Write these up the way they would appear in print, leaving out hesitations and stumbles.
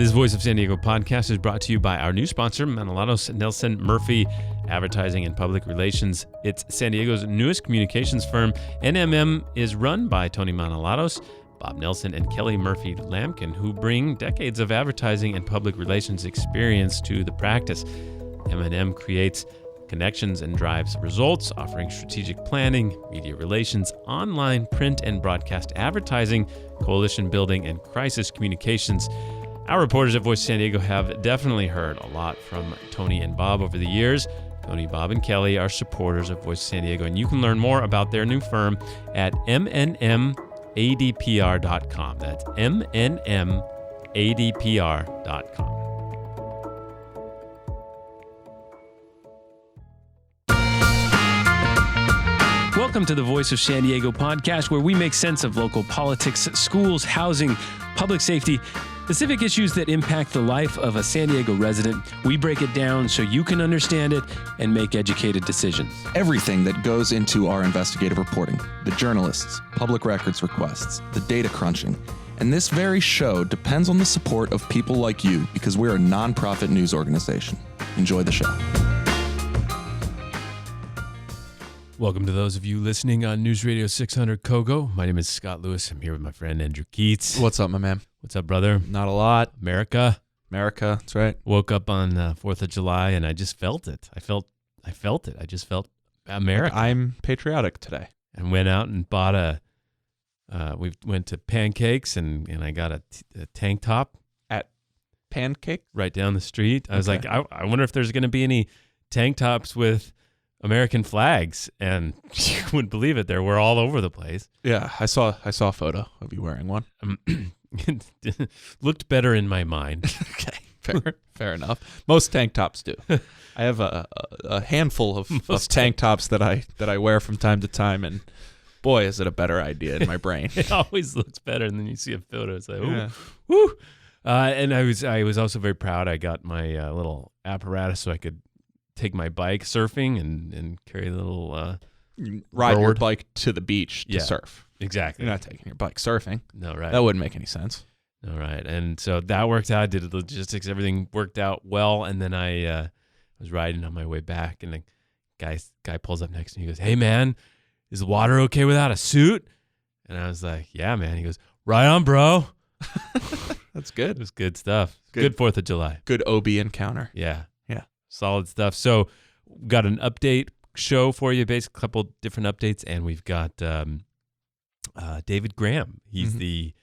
This Voice of San Diego podcast is brought to you by our new sponsor, Manolatos Nelson Murphy Advertising and Public Relations. It's San Diego's newest communications firm. NMM is run by Tony Manolatos, Bob Nelson, and Kelly Murphy Lampkin, who bring decades of advertising and public relations experience to the practice. M&M creates connections and drives results, offering strategic planning, media relations, online, print, and broadcast advertising, coalition building, and crisis communications. Our reporters at Voice of San Diego have definitely heard a lot from Tony and Bob over the years. Tony, Bob, and Kelly are supporters of Voice of San Diego, and you can learn more about their new firm at mnmadpr.com. That's mnmadpr.com. Welcome to the Voice of San Diego podcast, where we make sense of local politics, schools, housing, public safety, the civic issues that impact the life of a San Diego resident. We break it down so you can understand it and make educated decisions. Everything that goes into our investigative reporting, the journalists, public records requests, the data crunching, and this very show depends on the support of people like you because we're a nonprofit news organization. Enjoy the show. Welcome to those of you listening on News Radio 600 Kogo. My name is Scott Lewis. I'm here with my friend Andrew Keatts. What's up, my man? What's up, brother? Not a lot. America, that's right. Woke up on 4th of July and I just felt it. I felt it. I just felt America. I'm patriotic today. And went out and bought we went to Pancakes and I got a tank top. At Pancake? Right down the street. I was like, I wonder if there's going to be any tank tops with American flags, and you wouldn't believe it. They were all over the place. Yeah, I saw a photo of you wearing one. It looked better in my mind. Okay, fair enough. Most tank tops do. I have a handful of tank tops that I wear from time to time, and boy, is it a better idea in my brain. It always looks better, and then you see a photo. It's like, ooh, yeah. Woo. And I was also very proud. I got my little apparatus so I could take my bike surfing and carry a little ride your board. bike to the beach to surf. Exactly. You're not taking your bike surfing. No, right. That wouldn't make any sense. No, right. And so that worked out. I did the logistics. Everything worked out well. And then I was riding on my way back, and the guy pulls up next to me. He goes, "Hey, man, is the water okay without a suit?" And I was like, "Yeah, man." He goes, "Right on, bro." That's good. It was good stuff. Good 4th of July. Good OB encounter. Yeah. Yeah. Solid stuff. So got an update show for you, basically a couple different updates, and we've got David Graham. He's the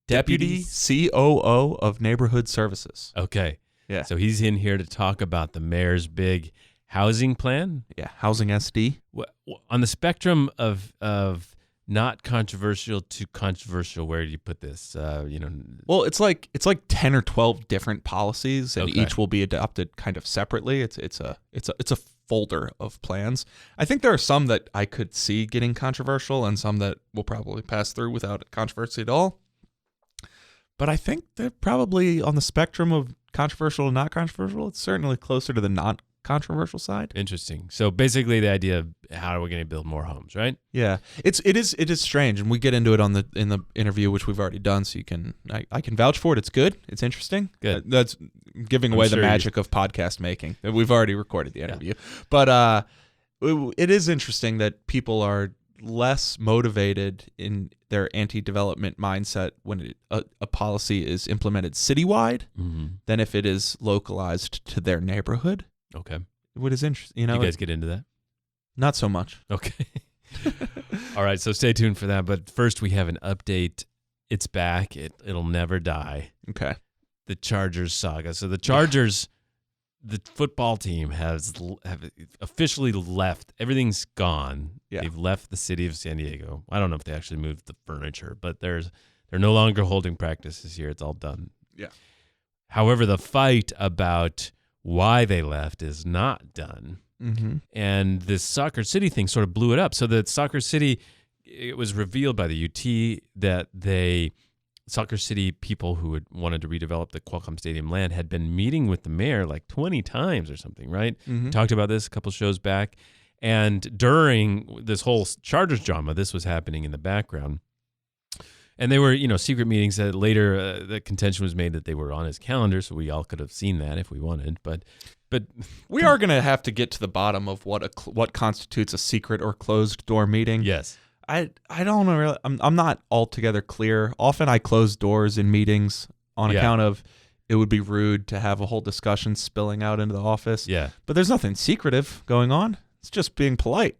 Deputy COO of Neighborhood Services. Okay. Yeah. So he's in here to talk about the mayor's big housing plan. Yeah, housing SD. On the spectrum of not controversial to controversial, where do you put this? Well, it's like 10 or 12 different policies, and each will be adopted kind of separately. It's a folder of plans. I think there are some that I could see getting controversial, and some that will probably pass through without controversy at all. But I think they're probably on the spectrum of controversial and not controversial. It's certainly closer to the not controversial side. Interesting. So basically, the idea of how are we going to build more homes, right? Yeah, it is strange, and we get into it in the interview, which we've already done. So I can vouch for it. It's good. It's interesting. Good. That's giving away the magic of podcast making. We've already recorded the interview, but it is interesting that people are less motivated in their anti-development mindset when a policy is implemented citywide than if it is localized to their neighborhood. Okay. What is interesting, you guys get into that? Not so much. Okay. All right, so stay tuned for that. But first, we have an update. It's back. It'll never die. Okay. The Chargers saga. So the Chargers, the football team have officially left. Everything's gone. Yeah. They've left the city of San Diego. I don't know if they actually moved the furniture, but they're no longer holding practices here. It's all done. Yeah. However, the fight about why they left is not done. Mm-hmm. And this Soccer City thing sort of blew it up. So that Soccer City, it was revealed by the UT that Soccer City people who had wanted to redevelop the Qualcomm Stadium land had been meeting with the mayor like 20 times or something, right? Mm-hmm. We talked about this a couple shows back. And during this whole Chargers drama, this was happening in the background. And they were, secret meetings that later the contention was made that they were on his calendar, so we all could have seen that if we wanted. But we are going to have to get to the bottom of what constitutes a secret or closed door meeting. Yes. I don't know really. I'm not altogether clear. Often I close doors in meetings on account of it would be rude to have a whole discussion spilling out into the office. Yeah. But there's nothing secretive going on. It's just being polite.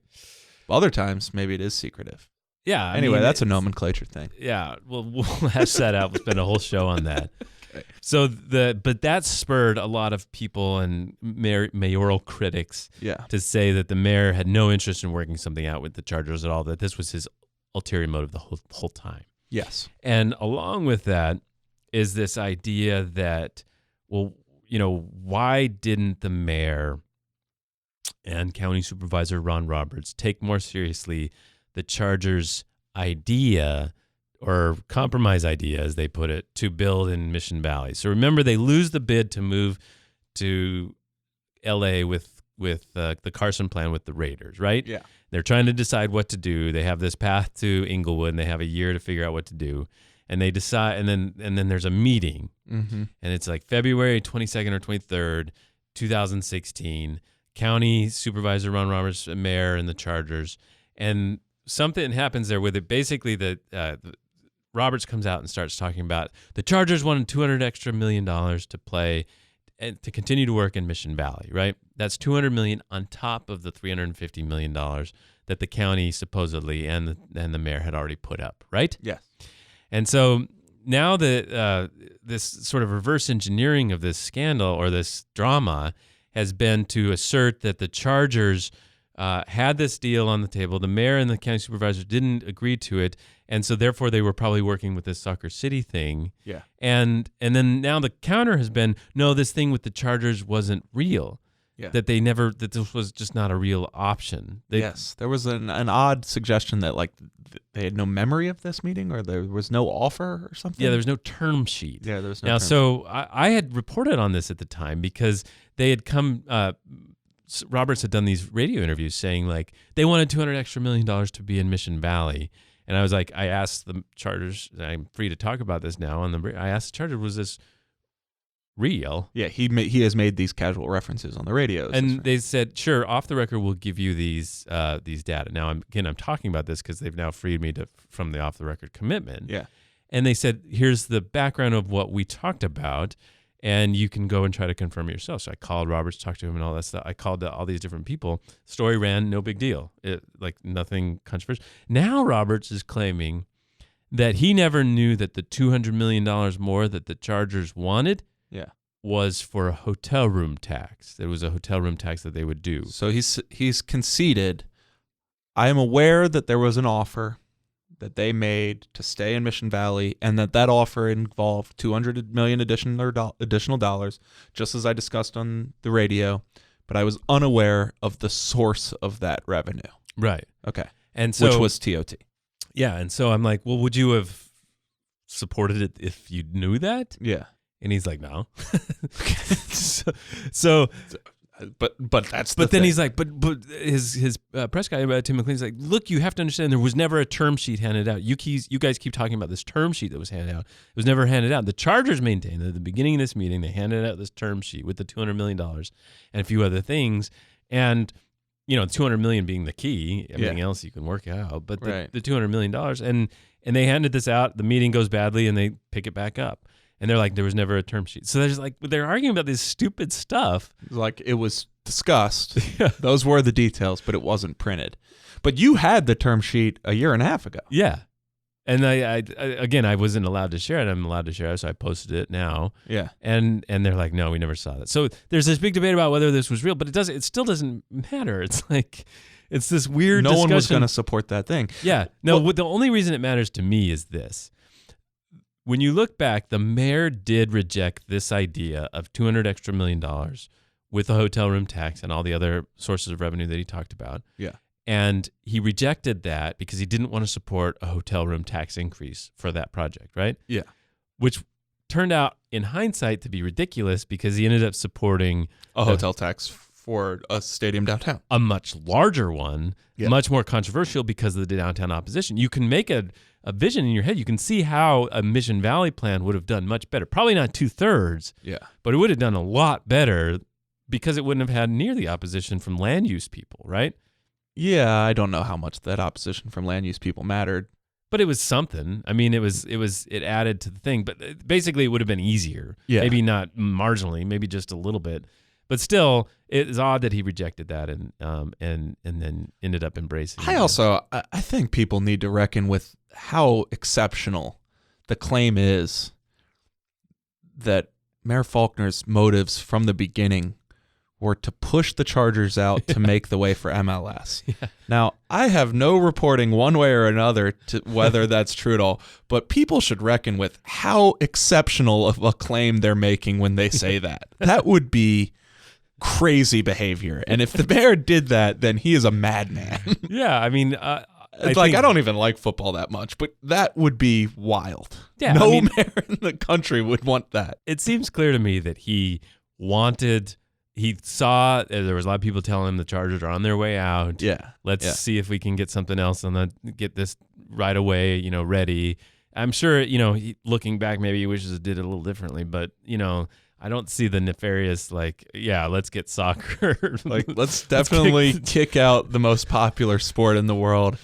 Other times, maybe it is secretive. Yeah. Anyway, that's a nomenclature thing. Yeah. We'll hash that out. We'll spend a whole show on that. Okay. So but that spurred a lot of people and mayoral critics to say that the mayor had no interest in working something out with the Chargers at all, that this was his ulterior motive the whole time. Yes. And along with that is this idea that, well, why didn't the mayor and County Supervisor Ron Roberts take more seriously the Chargers' idea or compromise idea, as they put it, to build in Mission Valley? So remember, they lose the bid to move to L.A. with the Carson plan with the Raiders, right? Yeah. They're trying to decide what to do. They have this path to Inglewood, and they have a year to figure out what to do. And they decide, and then there's a meeting, and it's like February 22nd or 23rd, 2016. County Supervisor Ron Roberts, mayor, and the Chargers, and something happens there with it. Basically, Roberts comes out and starts talking about the Chargers wanted $200 million to play and to continue to work in Mission Valley, right? That's $200 million on top of the $350 million that the county supposedly and the mayor had already put up, right? Yes. And so now this sort of reverse engineering of this scandal or this drama has been to assert that the Chargers had this deal on the table. The mayor and the county supervisor didn't agree to it, and so therefore they were probably working with this SoccerCity thing. Yeah. And then now the counter has been, no, this thing with the Chargers wasn't real. Yeah. That this was just not a real option. Yes. There was an odd suggestion that they had no memory of this meeting, or there was no offer or something. Yeah, there was no term sheet. Yeah, there was no now, term so I had reported on this at the time because they had come Roberts had done these radio interviews saying they wanted $200 million to be in Mission Valley. And I was like, I asked the Chargers, I'm free to talk about this now. I asked the Chargers, was this real? Yeah, he has made these casual references on the radio. And they said, sure, off the record, we'll give you these data. Now, I'm talking about this because they've now freed me from the off the record commitment. Yeah. And they said, here's the background of what we talked about, and you can go and try to confirm it yourself. So I called Roberts, talked to him and all that stuff. I called all these different people. Story ran, no big deal. Nothing controversial. Now Roberts is claiming that he never knew that the $200 million more that the Chargers wanted was for a hotel room tax. There was a hotel room tax that they would do. So he's conceded, I am aware that there was an offer that they made to stay in Mission Valley, and that offer involved $200 million additional dollars, just as I discussed on the radio, but I was unaware of the source of that revenue. Right. Okay. And so, which was TOT. Yeah, and so I'm like, well, would you have supported it if you knew that? Yeah. And he's like, no. so But that's but then he's like, but his press guy Tim McLean's like, look, you have to understand there was never a term sheet handed out. You guys keep talking about this term sheet that was handed out. It was never handed out. The Chargers maintained that at the beginning of this meeting they handed out this term sheet with the $200 million and a few other things, and $200 million being the key. Everything else you can work out, but the $200 million and they handed this out. The meeting goes badly and they pick it back up. And they're like, there was never a term sheet. So they're arguing about this stupid stuff. Like, it was discussed. Those were the details, but it wasn't printed. But you had the term sheet a year and a half ago. Yeah. And I wasn't allowed to share it. I'm allowed to share it, so I posted it now. Yeah. And they're like, no, we never saw that. So there's this big debate about whether this was real, but it still doesn't matter. It's like, it's this weird discussion. No one was going to support that thing. Yeah. No, the only reason it matters to me is this. When you look back, the mayor did reject this idea of $200 million with the hotel room tax and all the other sources of revenue that he talked about. Yeah. And he rejected that because he didn't want to support a hotel room tax increase for that project, right? Yeah. Which turned out, in hindsight, to be ridiculous because he ended up supporting a hotel tax for a stadium downtown. A much larger one, much more controversial because of the downtown opposition. You can make a vision in your head. You can see how a Mission Valley plan would have done much better. Probably not 2/3, but it would have done a lot better because it wouldn't have had near the opposition from land use people, right? Yeah, I don't know how much that opposition from land use people mattered. But it was something. I mean, it added to the thing. But basically, it would have been easier. Yeah. Maybe not marginally, maybe just a little bit. But still, it is odd that he rejected that and then ended up embracing it. I think people need to reckon with how exceptional the claim is that Mayor Faulkner's motives from the beginning were to push the Chargers out to make the way for MLS. Yeah. Now, I have no reporting one way or another to whether that's true at all, but people should reckon with how exceptional of a claim they're making when they say that. That would be crazy behavior. And if the mayor did that, then he is a madman. Yeah, I mean... I don't even like football that much, but that would be wild. Yeah, mayor in the country would want that. It seems clear to me that he saw there was a lot of people telling him the Chargers are on their way out. Yeah. Let's see if we can get something else get this right away, ready. I'm sure, looking back, maybe he wishes it did it a little differently, but, I don't see the nefarious, let's get soccer. Let's definitely kick out the most popular sport in the world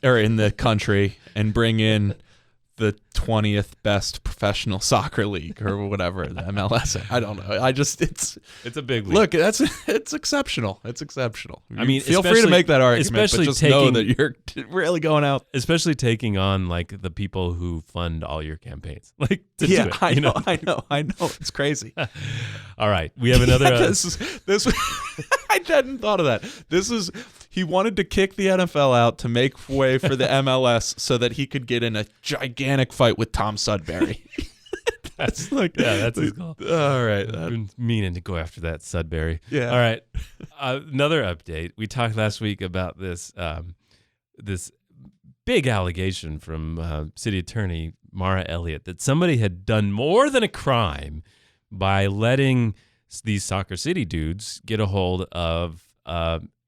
or in the country and bring in the 20th best professional soccer league or whatever, the MLS. I don't know. It's a big league. Look, it's exceptional. It's exceptional. I mean, feel free to make that argument, but just know that you're really going out. Especially taking on the people who fund all your campaigns. Do it, I know. It's crazy. All right. We have another. This I hadn't thought of that. He wanted to kick the NFL out to make way for the MLS so that he could get in a gigantic fight with Tom Sudbury. That's his goal. All right. I've been meaning to go after that Sudbury. Yeah. All right. Another update. We talked last week about this big allegation from City Attorney Maura Elliott that somebody had done more than a crime by letting these SoccerCity dudes get a hold of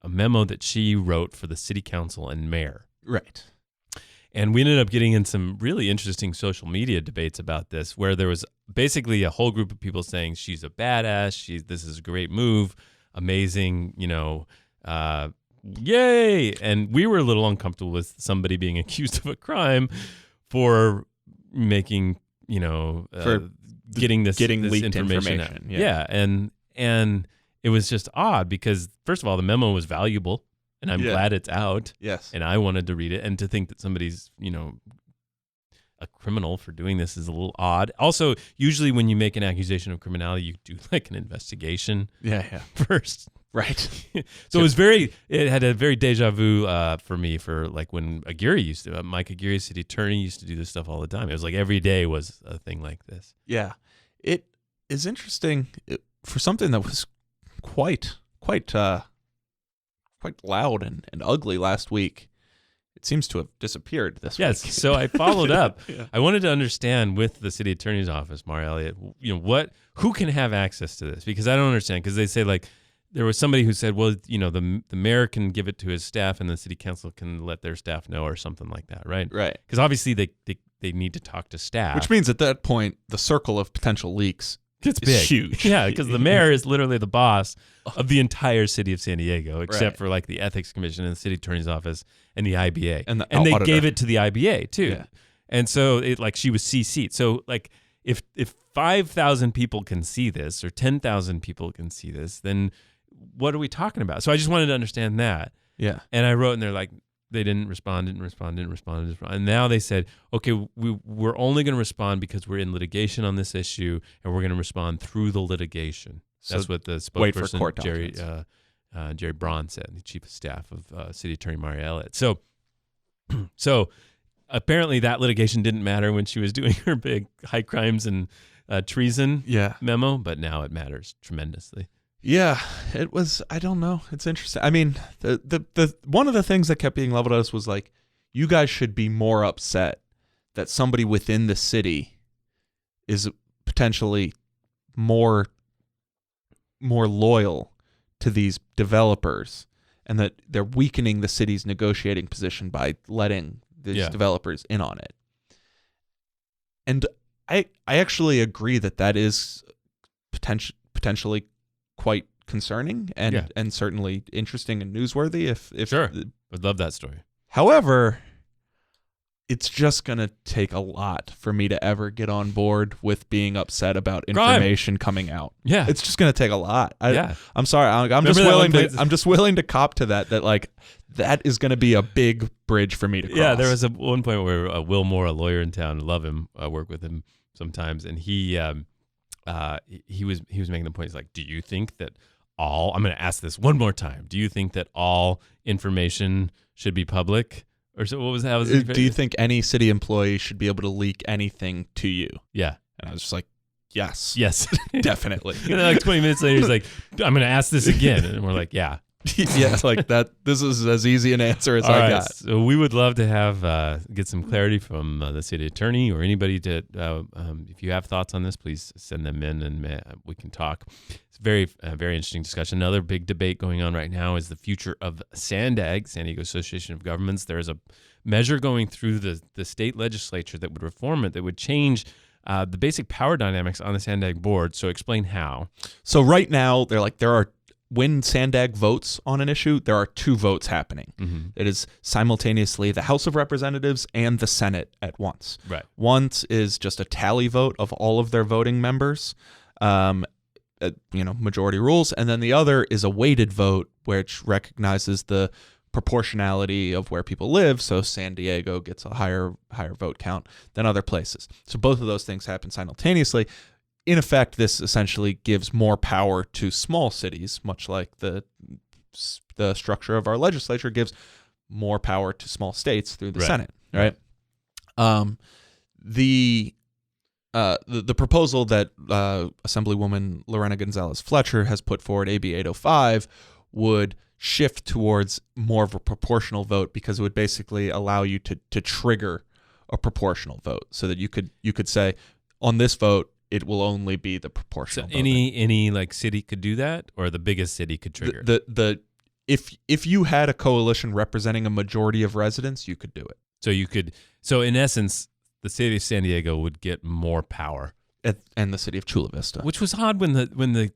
a memo that she wrote for the city council and mayor. Right. And we ended up getting in some really interesting social media debates about this, where there was basically a whole group of people saying she's a badass, this is a great move, amazing, yay. And we were a little uncomfortable with somebody being accused of a crime for making, for getting leaked information out. Yeah. And it was just odd because, first of all, the memo was valuable, and I'm glad it's out. Yes. And I wanted to read it. And to think that somebody's, a criminal for doing this is a little odd. Also, usually when you make an accusation of criminality, you do an investigation first. Right. So it had a very deja vu for me for when Aguirre Mike Aguirre, city attorney, used to do this stuff all the time. It was every day was a thing like this. Yeah. It is interesting for something that was quite loud and ugly last week. It seems to have disappeared this week. Yes, so I followed up. I wanted to understand with the city attorney's office, Maura Elliott, who can have access to this? Because I don't understand. Because they say there was somebody who said, well, the mayor can give it to his staff and the city council can let their staff know or something like that, right? Right. Because obviously they need to talk to staff. Which means at that point, the circle of potential leaks gets big. Huge. Yeah, because the mayor is literally the boss of the entire city of San Diego, except for the ethics commission and the city attorney's office and the IBA. And they gave it to the IBA too. Yeah. And so she was CC'd. So if 5,000 people can see this or 10,000 people can see this, then what are we talking about? So I just wanted to understand that. Yeah. And I wrote, and they're they didn't respond. And now they said, okay, we're only going to respond because we're in litigation on this issue, and we're going to respond through the litigation. That's what the spokesperson, Jerry Braun, said, the chief of staff of City Attorney Maura Elliott. So apparently that litigation didn't matter when she was doing her big high crimes and treason memo, but now it matters tremendously. Yeah, it was. I don't know. It's interesting. I mean, the one of the things that kept being leveled at us was you guys should be more upset that somebody within the city is potentially more loyal to these developers, and that they're weakening the city's negotiating position by letting these developers in on it. And I actually agree that is potentially quite concerning and certainly interesting and newsworthy. If sure, I'd love that story. However, it's just going to take a lot for me to ever get on board with being upset about information coming out. Yeah. It's just going to take a lot. I'm sorry. I'm just willing to cop to that like that is going to be a big bridge for me to cross. Yeah, there was one point where Will Moore, a lawyer in town, love him, I work with him sometimes, and he was making the point, he's like, do you think that I'm going to ask this one more time. Do you think that all information should be public? Or so, what was that? Do you think any city employee should be able to leak anything to you? Yeah. And I was just like, yes, definitely. And then like 20 minutes later, he's like, I'm going to ask this again. And we're like, yeah. Yeah, it's like that. This is as easy an answer as I got. So we would love to have get some clarity from the city attorney or anybody to, if you have thoughts on this, please send them in and we can talk. It's very interesting discussion. Another big debate going on right now is the future of SANDAG, San Diego Association of Governments. There's a measure going through the state legislature that would reform it, that would change the basic power dynamics on the SANDAG board. So explain how. So right now, when SANDAG votes on an issue, there are two votes happening. Mm-hmm. It is simultaneously the House of Representatives and the Senate at once. Right. Once is just a tally vote of all of their voting members, majority rules, and then the other is a weighted vote, which recognizes the proportionality of where people live. So San Diego gets a higher vote count than other places. So both of those things happen simultaneously. In effect, this essentially gives more power to small cities, much like the structure of our legislature gives more power to small states through the Senate, right? The proposal that Assemblywoman Lorena Gonzalez Fletcher has put forward, AB 805, would shift towards more of a proportional vote because it would basically allow you to trigger a proportional vote, so that you could say on this vote, it will only be the proportional. So any like city could do that, or the biggest city could trigger. If you had a coalition representing a majority of residents, you could do it. So in essence, the city of San Diego would get more power, and the city of Chula Vista, which was odd when the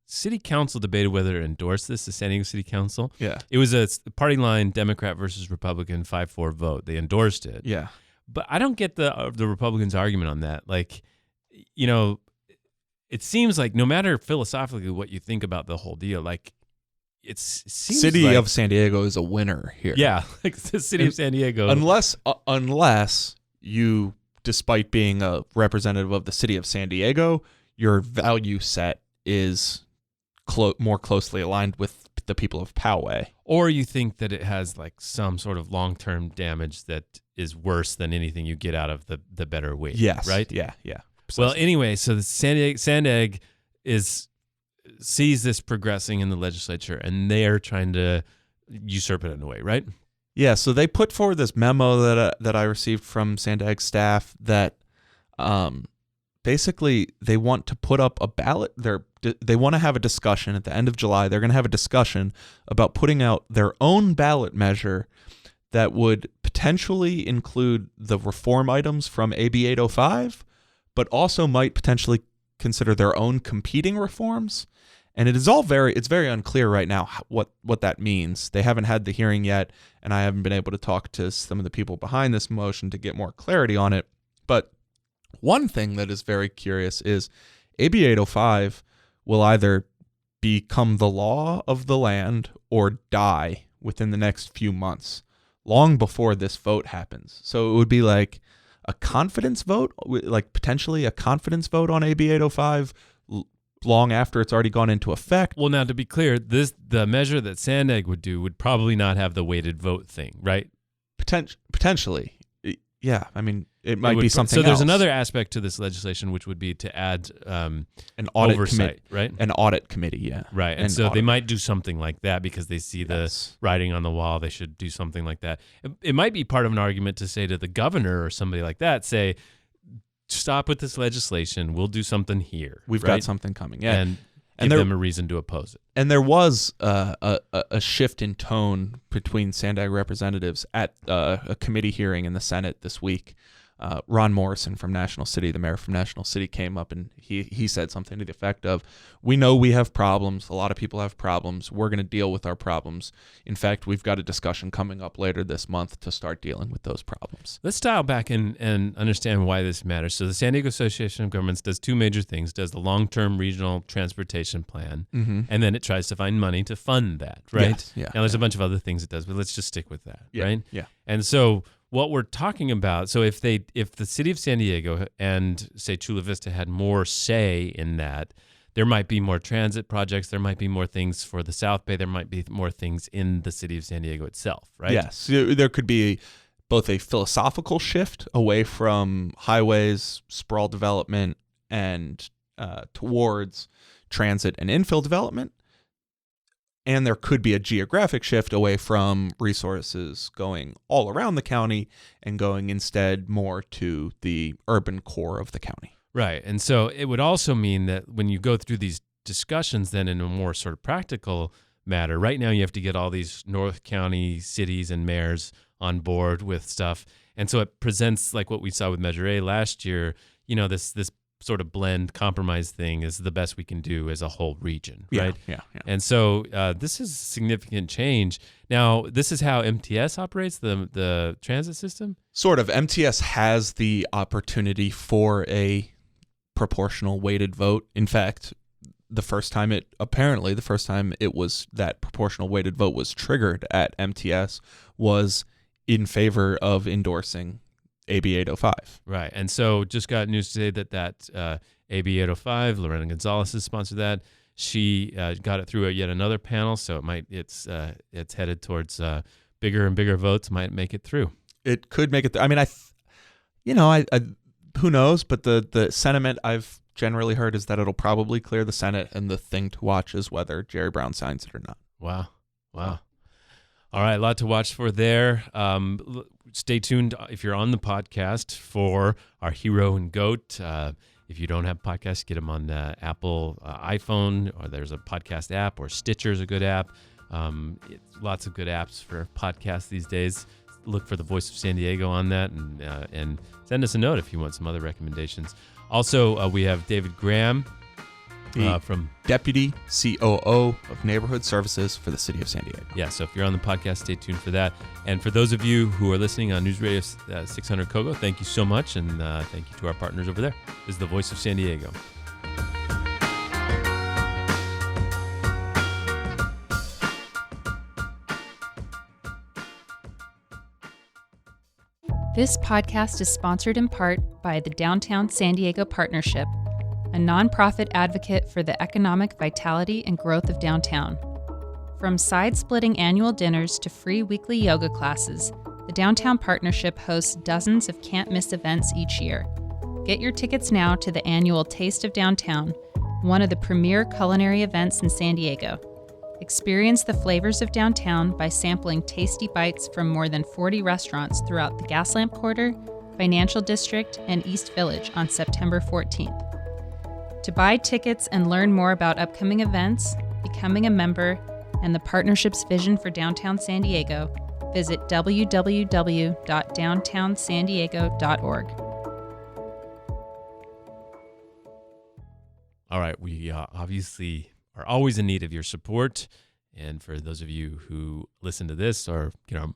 city council debated whether to endorse this. The San Diego City Council. Yeah, it was a party line Democrat versus Republican 5-4 vote. They endorsed it. Yeah, but I don't get the Republicans' argument on that. Like, it seems like no matter philosophically what you think about the whole deal, like it seems city like, of San Diego is a winner here. Yeah, like the city of San Diego. Unless you, despite being a representative of the city of San Diego, your value set is more closely aligned with the people of Poway. Or you think that it has like some sort of long-term damage that is worse than anything you get out of the better weight. Yes. Right? Yeah. Precisely. Well, anyway, so the SANDAG sees this progressing in the legislature, and they are trying to usurp it in a way, right? Yeah, so they put forward this memo that I received from SANDAG staff that basically they want to put up a ballot. They want to have a discussion at the end of July. They're going to have a discussion about putting out their own ballot measure that would potentially include the reform items from AB 805, but also might potentially consider their own competing reforms. And it's very unclear right now what that means. They haven't had the hearing yet, and I haven't been able to talk to some of the people behind this motion to get more clarity on it. But one thing that is very curious is AB 805 will either become the law of the land or die within the next few months, long before this vote happens. So it would be like a confidence vote, like potentially a confidence vote on AB 805 long after it's already gone into effect. Well, now to be clear, the measure that SANDAG would do would probably not have the weighted vote thing, right? Potentially. Yeah, I mean, it might be something else. So there's another aspect to this legislation, which would be to add an audit oversight, right? An audit committee, yeah. Right, and so they might do something like that because they see the writing on the wall. They should do something like that. It might be part of an argument to say to the governor or somebody like that, say, stop with this legislation. We'll do something here. We've got something coming, yeah. give them a reason to oppose it. And there was a shift in tone between SANDAG representatives at a committee hearing in the Senate this week. Ron Morrison from National City, the mayor from National City, came up and he said something to the effect of, we know we have problems. A lot of people have problems. We're going to deal with our problems. In fact, we've got a discussion coming up later this month to start dealing with those problems. Let's dial back and understand why this matters. So the San Diego Association of Governments does two major things, does the long-term regional transportation plan, and then it tries to find money to fund that, right? Yes, yeah. Now, there's a bunch of other things it does, but let's just stick with that, right? Yeah. And so what we're talking about, so if the city of San Diego and, say, Chula Vista had more say in that, there might be more transit projects, there might be more things for the South Bay, there might be more things in the city of San Diego itself, right? Yes. There could be both a philosophical shift away from highways, sprawl development, and towards transit and infill development. And there could be a geographic shift away from resources going all around the county and going instead more to the urban core of the county. Right. And so it would also mean that when you go through these discussions then in a more sort of practical matter, right now you have to get all these North County cities and mayors on board with stuff. And so it presents like what we saw with Measure A last year, this sort of blend compromise thing is the best we can do as a whole region, right? Yeah. And so this is a significant change. Now, this is how MTS operates, the transit system? Sort of. MTS has the opportunity for a proportional weighted vote. In fact, the first time it was that proportional weighted vote was triggered at MTS was in favor of endorsing AB 805. Right. And so just got news today that AB 805, Lorena Gonzalez has sponsored that. She got it through yet another panel, so it's headed towards bigger and bigger votes, might make it through. It could make it I mean, who knows, but the sentiment I've generally heard is that it'll probably clear the Senate, and the thing to watch is whether Jerry Brown signs it or not. Wow. All right, a lot to watch for there. Stay tuned if you're on the podcast for our hero and goat. If you don't have podcasts, get them on Apple iPhone, or there's a podcast app, or Stitcher's a good app. Lots of good apps for podcasts these days. Look for the Voice of San Diego on that, and send us a note if you want some other recommendations. Also, we have David Graham, from Deputy COO of Neighborhood Services for the City of San Diego. Yeah, so if you're on the podcast, stay tuned for that. And for those of you who are listening on News Radio 600 Kogo, thank you so much, and thank you to our partners over there. This is the Voice of San Diego. This podcast is sponsored in part by the Downtown San Diego Partnership, a nonprofit advocate for the economic vitality and growth of downtown. From side-splitting annual dinners to free weekly yoga classes, the Downtown Partnership hosts dozens of can't-miss events each year. Get your tickets now to the annual Taste of Downtown, one of the premier culinary events in San Diego. Experience the flavors of downtown by sampling tasty bites from more than 40 restaurants throughout the Gaslamp Quarter, Financial District, and East Village on September 14th. To buy tickets and learn more about upcoming events, becoming a member, and the partnership's vision for downtown San Diego, visit www.downtownsandiego.org. All right, we obviously are always in need of your support. And for those of you who listen to this or get our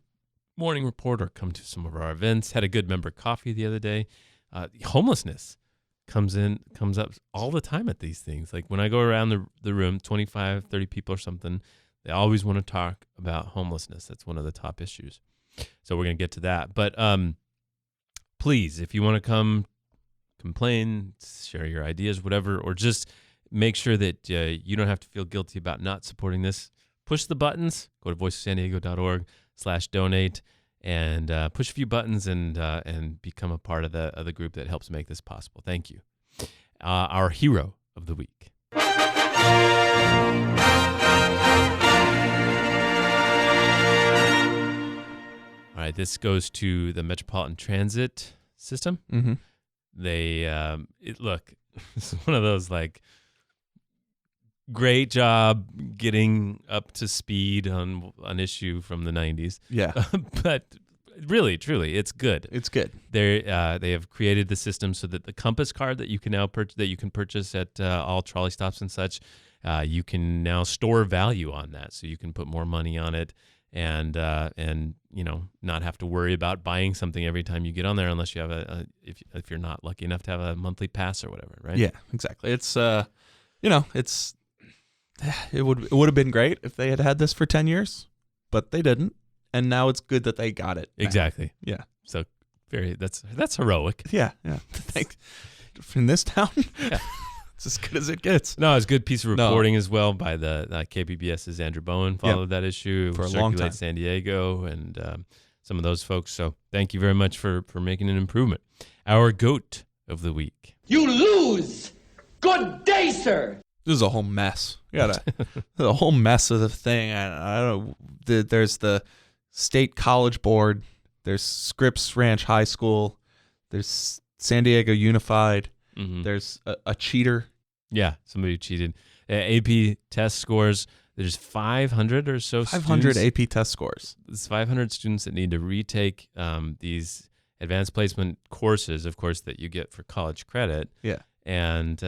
morning report or come to some of our events, had a good member coffee the other day, homelessness comes up all the time at these things. Like when I go around the room, 25, 30 people or something, they always want to talk about homelessness. That's one of the top issues. So we're going to get to that. But please, if you want to come complain, share your ideas, whatever, or just make sure that you don't have to feel guilty about not supporting this, push the buttons, go to voiceofsandiego.org/donate, and push a few buttons and become a part of the group that helps make this possible. Thank you. Our hero of the week. All right, this goes to the Metropolitan Transit System. Mm-hmm. They look. This is one of those like great job getting up to speed on an issue from the 90s. Yeah. But really, truly, it's good. It's good. They have created the system so that the Compass card that you can now purchase at all trolley stops and such, you can now store value on that, so you can put more money on it, and not have to worry about buying something every time you get on there, unless you have if you're not lucky enough to have a monthly pass or whatever, right? Yeah, exactly. It's it would have been great if they had this for 10 years, but they didn't, and now it's good that they got it. Exactly. Yeah. So that's heroic. Yeah. Thanks. In this town, Yeah. It's as good as it gets. No, it's a good piece of reporting as well by the KPBS's Andrew Bowen followed that issue for a long time. Circulate San Diego and some of those folks. So thank you very much for making an improvement. Our goat of the week. You lose. Good day, sir. This is a whole mess. The whole mess of the thing. I don't know. There's the State College Board. There's Scripps Ranch High School. There's San Diego Unified. Mm-hmm. There's a cheater. Yeah, somebody cheated. AP test scores. There's 500 or so 500 students. AP test scores. There's 500 students that need to retake these advanced placement courses, of course, that you get for college credit. Yeah. And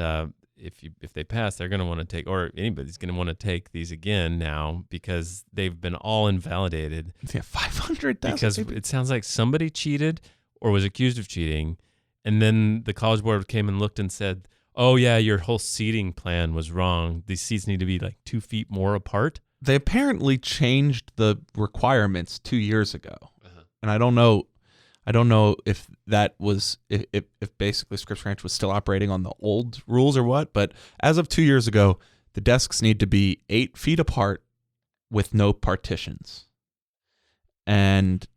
if they pass, they're going to want to take, or anybody's going to want to take these again now because they've been all invalidated. Yeah, 500 tests. Because it sounds like somebody cheated or was accused of cheating, and then the College Board came and looked and said, oh, yeah, your whole seating plan was wrong. These seats need to be like 2 feet more apart. They apparently changed the requirements 2 years ago. And I don't know if that was, if basically Scripps Ranch was still operating on the old rules or what, but as of 2 years ago, the desks need to be 8 feet apart with no partitions. And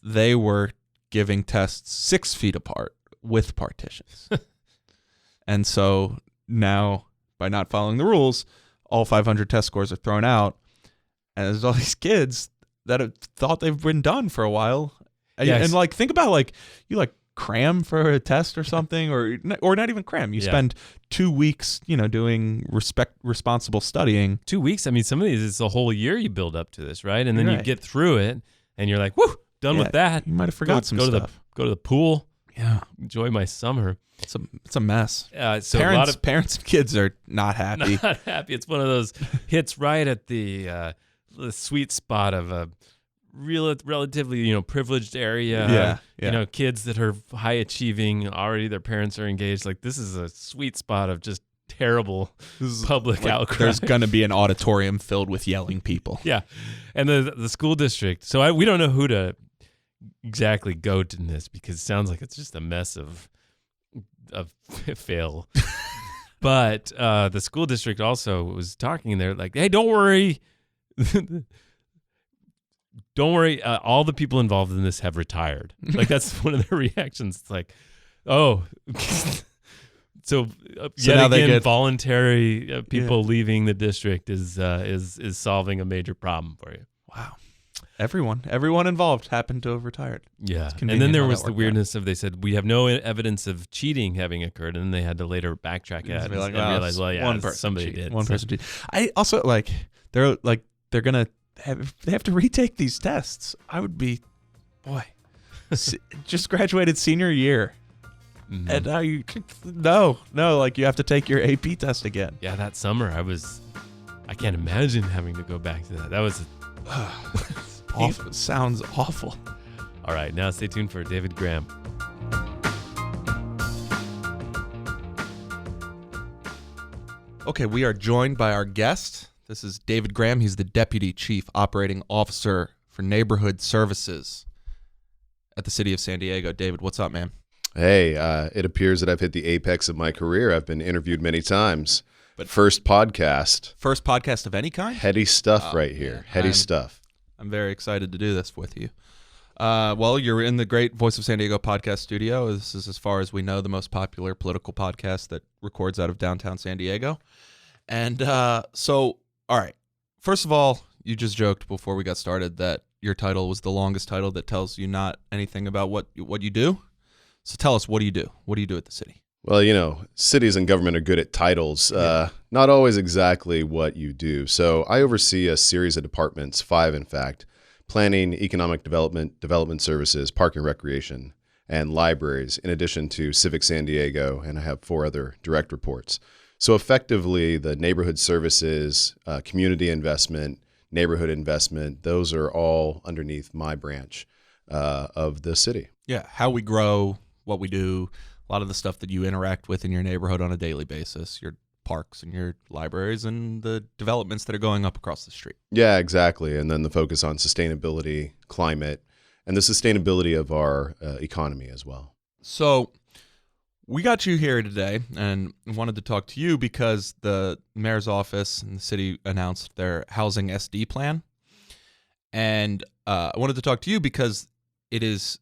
they were giving tests 6 feet apart with partitions. And so now, by not following the rules, all 500 test scores are thrown out. And there's all these kids that have thought they've been done for a while. Yes. And like, think about like, you like cram for a test or something, or not even cram. You spend 2 weeks, doing responsible studying. 2 weeks. I mean, some of these, it's a whole year you build up to this, right? And then you get through it and you're like, woo, done with that. You might have forgot some stuff. Go to the pool. Yeah. Enjoy my summer. It's a mess. So parents and kids are not happy. Not happy. It's one of those hits right at the sweet spot of a relatively privileged area. Yeah. Kids that are high achieving, already their parents are engaged. Like, this is a sweet spot of just terrible public outcry. There's gonna be an auditorium filled with yelling people. Yeah, and the school district. So we don't know who to exactly goat in this, because it sounds like it's just a mess of fail. But the school district also was talking, and they're like, hey, don't worry. Don't worry. All the people involved in this have retired. Like, that's one of their reactions. It's like, oh, so yet now again, voluntary people leaving the district is solving a major problem for you. Wow. Everyone involved happened to have retired. Yeah. And then there was the weirdness of, they said, we have no evidence of cheating having occurred. And then they had to later backtrack at it and realize, well, yeah, somebody did. One person did. I also they're going to they have to retake these tests. I would be, just graduated senior year. Mm-hmm. And now you have to take your AP test again. Yeah. That summer I can't imagine having to go back to that. That was awful. Sounds awful. All right, now stay tuned for David Graham. Okay, we are joined by our guest. This is David Graham. He's the Deputy Chief Operating Officer for Neighborhood Services at the City of San Diego. David, what's up, man? Hey, it appears that I've hit the apex of my career. I've been interviewed many times. But first podcast of any kind? Heady stuff right here. Heady stuff. I'm very excited to do this with you. Well, you're in the great Voice of San Diego podcast studio. This is, as far as we know, the most popular political podcast that records out of downtown San Diego. And all right. First of all, you just joked before we got started that your title was the longest title that tells you not anything about what you do. So tell us, what do you do? What do you do at the city? Well, cities and government are good at titles, not always exactly what you do. So I oversee a series of departments, 5 in fact: planning, economic development, development services, park and recreation, and libraries, in addition to Civic San Diego, and I have 4 other direct reports. So effectively, the neighborhood services, community investment, neighborhood investment, those are all underneath my branch of the city. Yeah, how we grow, what we do, a lot of the stuff that you interact with in your neighborhood on a daily basis, your parks and your libraries and the developments that are going up across the street. Yeah, exactly. And then the focus on sustainability, climate, and the sustainability of our economy as well. So we got you here today and wanted to talk to you because the mayor's office and the city announced their housing SD plan. And I wanted to talk to you because it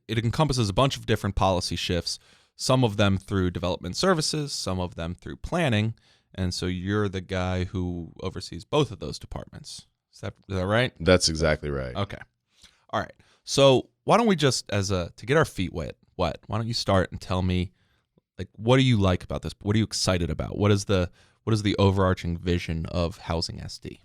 encompasses a bunch of different policy shifts, some of them through development services, some of them through planning. And so you're the guy who oversees both of those departments. Is that right? That's exactly right. Okay. All right. So why don't we just, to get our feet wet, why don't you start and tell me, like, what do you like about this? What are you excited about? What is the overarching vision of housing SD?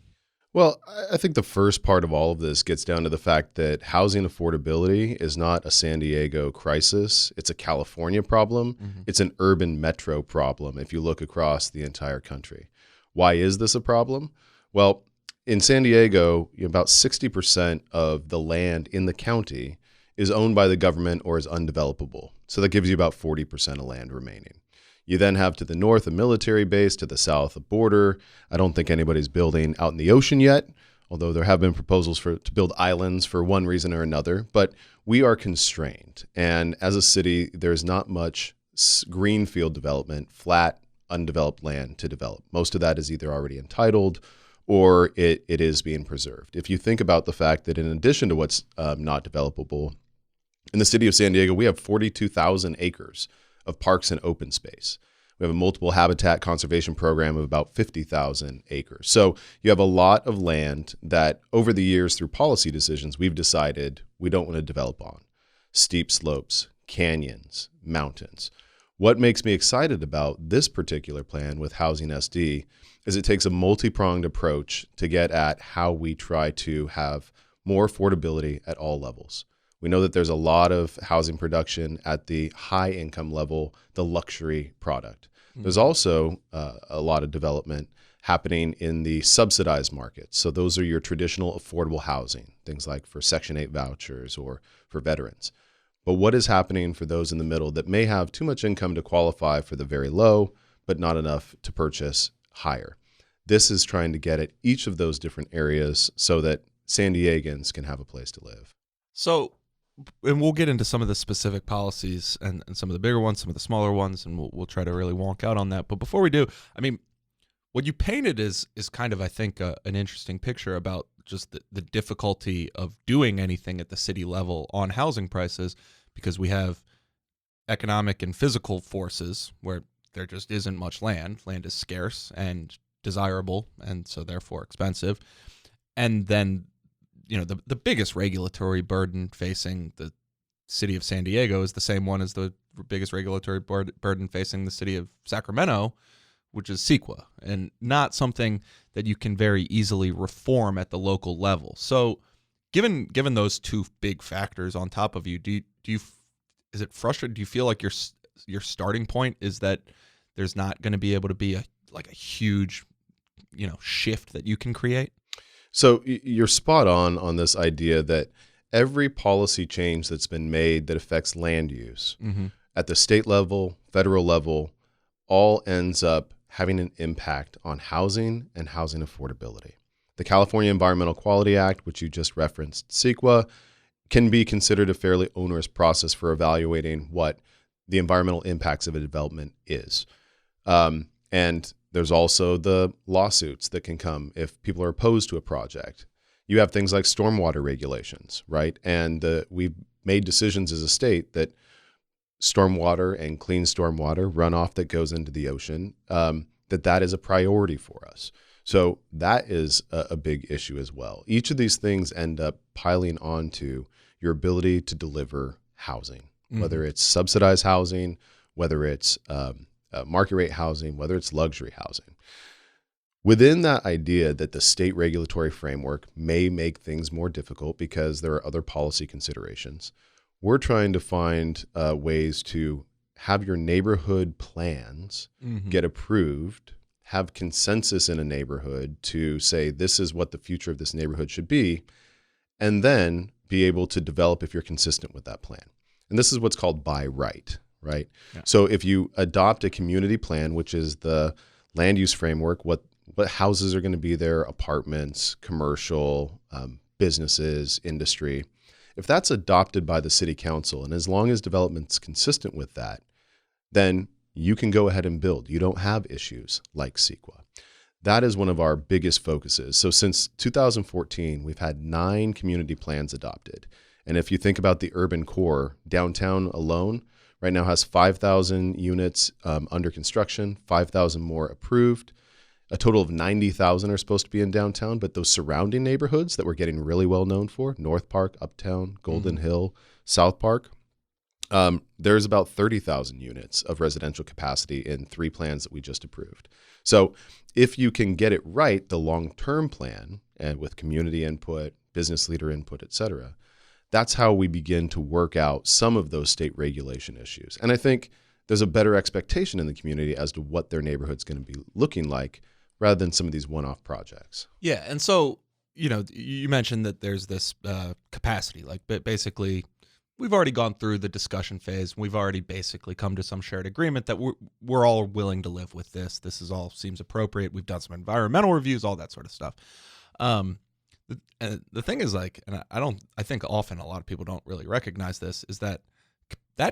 Well, I think the first part of all of this gets down to the fact that housing affordability is not a San Diego crisis. It's a California problem. Mm-hmm. It's an urban metro problem if you look across the entire country. Why is this a problem? Well, in San Diego, about 60% of the land in the county is owned by the government or is undevelopable. So that gives you about 40% of land remaining. You then have to the north a military base, to the south a border. I don't think anybody's building out in the ocean yet, although there have been proposals to build islands for one reason or another. But we are constrained. And as a city, there's not much greenfield development, flat, undeveloped land to develop. Most of that is either already entitled or it is being preserved. If you think about the fact that in addition to what's not developable, in the city of San Diego, we have 42,000 acres of parks and open space. We have a multiple habitat conservation program of about 50,000 acres. So you have a lot of land that over the years through policy decisions, we've decided we don't want to develop on. Steep slopes, canyons, mountains. What makes me excited about this particular plan with Housing SD is it takes a multi-pronged approach to get at how we try to have more affordability at all levels. We know that there's a lot of housing production at the high income level, the luxury product. Mm-hmm. There's also a lot of development happening in the subsidized markets. So those are your traditional affordable housing, things like for Section 8 vouchers or for veterans. But what is happening for those in the middle that may have too much income to qualify for the very low, but not enough to purchase higher? This is trying to get at each of those different areas so that San Diegans can have a place to live. So, and we'll get into some of the specific policies and some of the bigger ones, some of the smaller ones, and we'll try to really wonk out on that. But before we do, I mean, what you painted is kind of, I think, an interesting picture about just the difficulty of doing anything at the city level on housing prices, because we have economic and physical forces where there just isn't much land. Land is scarce and desirable, and so therefore expensive. And then the biggest regulatory burden facing the city of San Diego is the same one as the biggest regulatory burden facing the city of Sacramento, which is CEQA, and not something that you can very easily reform at the local level. So given those two big factors on top of you, is it frustrating? Do you feel like your starting point is that there's not going to be able to be a huge, shift that you can create? So you're spot on this idea that every policy change that's been made that affects land use at the state level, federal level, all ends up having an impact on housing and housing affordability. The California Environmental Quality Act, which you just referenced, CEQA, can be considered a fairly onerous process for evaluating what the environmental impacts of a development is. And there's also the lawsuits that can come if people are opposed to a project. You have things like stormwater regulations, right? And we've made decisions as a state that stormwater and clean stormwater runoff that goes into the ocean, that is a priority for us. So that is a big issue as well. Each of these things end up piling onto your ability to deliver housing, whether it's subsidized housing whether it's market rate housing, whether it's luxury housing. Within that idea that the state regulatory framework may make things more difficult because there are other policy considerations, we're trying to find ways to have your neighborhood plans get approved, have consensus in a neighborhood to say this is what the future of this neighborhood should be, and then be able to develop if you're consistent with that plan. And this is what's called by right, right? Yeah. So if you adopt a community plan, which is the land use framework, what houses are going to be there, apartments, commercial, businesses, industry. If that's adopted by the city council, and as long as development's consistent with that, then you can go ahead and build. You don't have issues like CEQA. That is one of our biggest focuses. So since 2014, we've had 9 community plans adopted. And if you think about the urban core, downtown alone right now has 5,000 units under construction, 5,000 more approved. A total of 90,000 are supposed to be in downtown, but those surrounding neighborhoods that we're getting really well known for, North Park, Uptown, Golden Hill, South Park, there's about 30,000 units of residential capacity in 3 plans that we just approved. So if you can get it right, the long-term plan, and with community input, business leader input, et cetera, that's how we begin to work out some of those state regulation issues. And I think there's a better expectation in the community as to what their neighborhood's going to be looking like, rather than some of these one-off projects. Yeah, and so, you mentioned that there's this capacity. Like, basically, we've already gone through the discussion phase. We've already basically come to some shared agreement that we're all willing to live with this. This is all seems appropriate. We've done some environmental reviews, all that sort of stuff. The thing is, like, and I think often a lot of people don't really recognize this, is that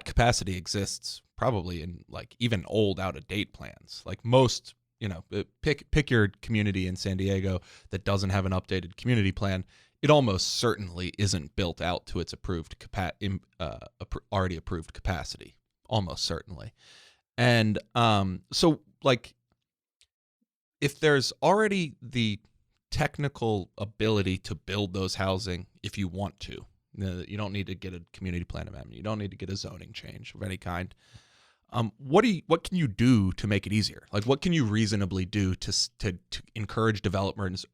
capacity exists probably in, like, even old, out-of-date plans. Like, most, pick your community in San Diego that doesn't have an updated community plan. It almost certainly isn't built out to its already approved capacity, almost certainly. And so, like, if there's already the technical ability to build those housing, if you want to, you don't need to get a community plan amendment. You don't need to get a zoning change of any kind. What can you do to make it easier? Like, what can you reasonably do to encourage developers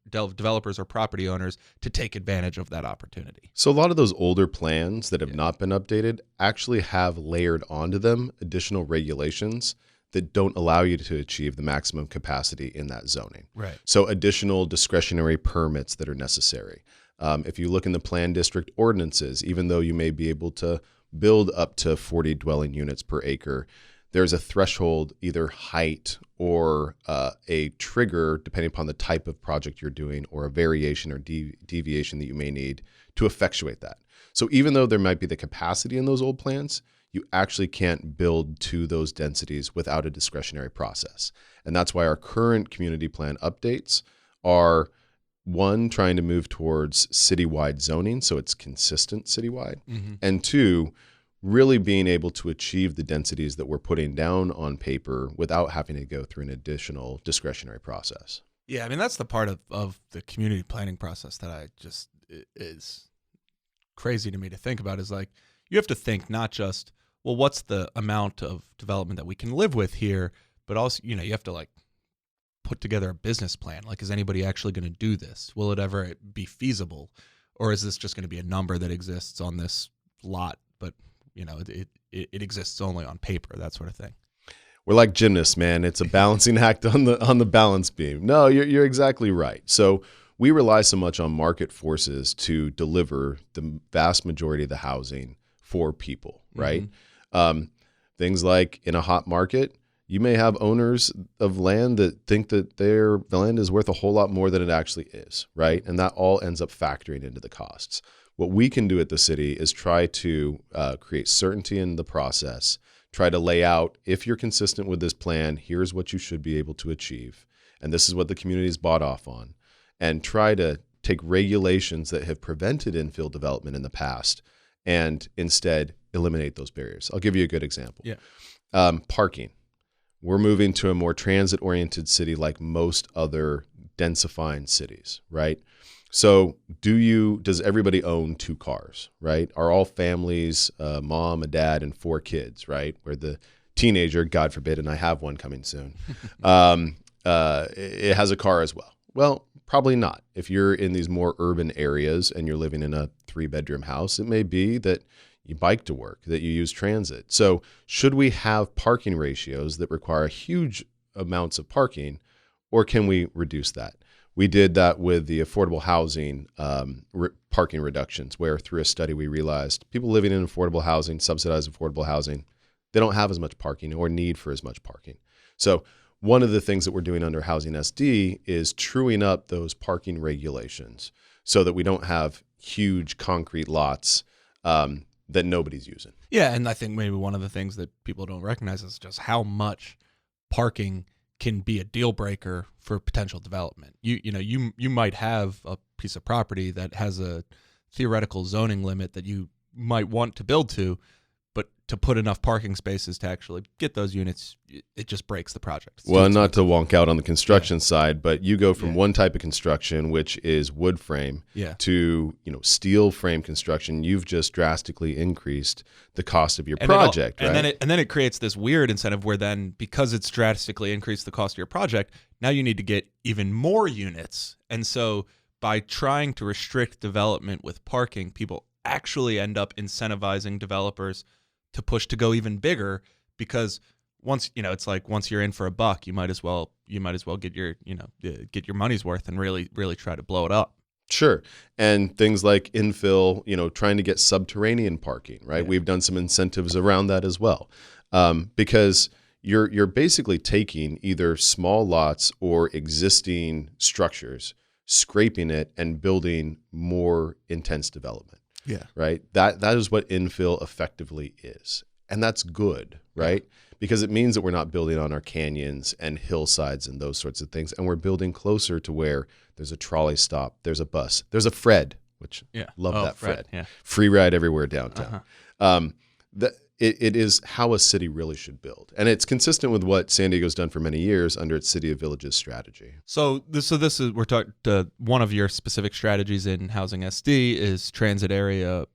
or property owners to take advantage of that opportunity? So a lot of those older plans that have not been updated actually have layered onto them additional regulations that don't allow you to achieve the maximum capacity in that zoning. Right. So additional discretionary permits that are necessary. If you look in the plan district ordinances, even though you may be able to build up to 40 dwelling units per acre, there's a threshold, either height or a trigger, depending upon the type of project you're doing, or a variation or deviation that you may need to effectuate that. So even though there might be the capacity in those old plans, you actually can't build to those densities without a discretionary process. And that's why our current community plan updates are, one, trying to move towards citywide zoning, so it's consistent citywide, and 2, really being able to achieve the densities that we're putting down on paper without having to go through an additional discretionary process. Yeah, I mean, that's the part of the community planning process that I just is crazy to me to think about, is like, you have to think not just, well, what's the amount of development that we can live with here, but also, you have to, like, put together a business plan. Like, is anybody actually going to do this? Will it ever be feasible? Or is this just going to be a number that exists on this lot, but it exists only on paper, that sort of thing? We're like gymnasts, man. It's a balancing act on the balance beam. No, you're exactly right. So we rely so much on market forces to deliver the vast majority of the housing for people, right? Things like in a hot market, you may have owners of land that think that the land is worth a whole lot more than it actually is, right? And that all ends up factoring into the costs. What we can do at the city is try to create certainty in the process, try to lay out, if you're consistent with this plan, here's what you should be able to achieve. And this is what the community's bought off on. And try to take regulations that have prevented infill development in the past and instead eliminate those barriers. I'll give you a good example. Yeah. Parking. We're moving to a more transit-oriented city like most other densifying cities, right? So does everybody own 2 cars, right? Are all families, mom, a dad, and 4 kids, right? Where the teenager, God forbid, and I have one coming soon, it has a car as well. Well, probably not. If you're in these more urban areas and you're living in a 3-bedroom house, it may be that you bike to work, that you use transit. So should we have parking ratios that require huge amounts of parking, or can we reduce that? We did that with the affordable housing parking reductions, where through a study we realized people living in affordable housing, subsidized affordable housing, they don't have as much parking or need for as much parking. So one of the things that we're doing under Housing SD is truing up those parking regulations so that we don't have huge concrete lots that nobody's using. Yeah, and I think maybe one of the things that people don't recognize is just how much parking can be a deal breaker for potential development. You might have a piece of property that has a theoretical zoning limit that you might want to build to, but to put enough parking spaces to actually get those units, it just breaks the project. Well, not to wonk out on the construction side, but you go from one type of construction, which is wood frame, to steel frame construction. You've just drastically increased the cost of your project, right? And then it creates this weird incentive where then, because it's drastically increased the cost of your project, now you need to get even more units. And so by trying to restrict development with parking, people actually end up incentivizing developers to push to go even bigger, because once you're in for a buck, you might as well get your money's worth and really try to blow it up. Sure. And things like infill, trying to get subterranean parking, right? Yeah. We've done some incentives around that as well. Because you're basically taking either small lots or existing structures, scraping it and building more intense development. Yeah. Right. That is what infill effectively is. And that's good, right? Yeah. Because it means that we're not building on our canyons and hillsides and those sorts of things. And we're building closer to where there's a trolley stop, there's a bus, there's a Fred, which love that Fred. Yeah. Free ride everywhere downtown. It is how a city really should build. And it's consistent with what San Diego's done for many years under its City of Villages strategy. So this is, we're talking, one of your specific strategies in Housing SD is transit area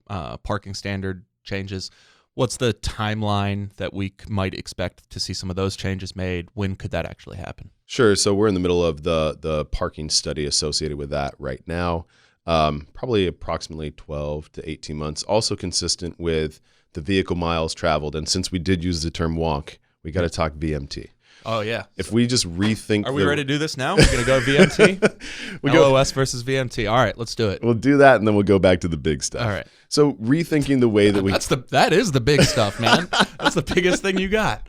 parking standard changes. What's the timeline that we might expect to see some of those changes made? When could that actually happen? Sure. So we're in the middle of the parking study associated with that right now. Probably approximately 12 to 18 months. Also consistent with the vehicle miles traveled. And since we did use the term wonk, we got to talk VMT. Oh, yeah. If we just rethink... Are we ready to do this now? We're going to go VMT? LOS versus VMT. All right, let's do it. We'll do that, and then we'll go back to the big stuff. All right. So rethinking the way that that is the big stuff, man. That's the biggest thing you got.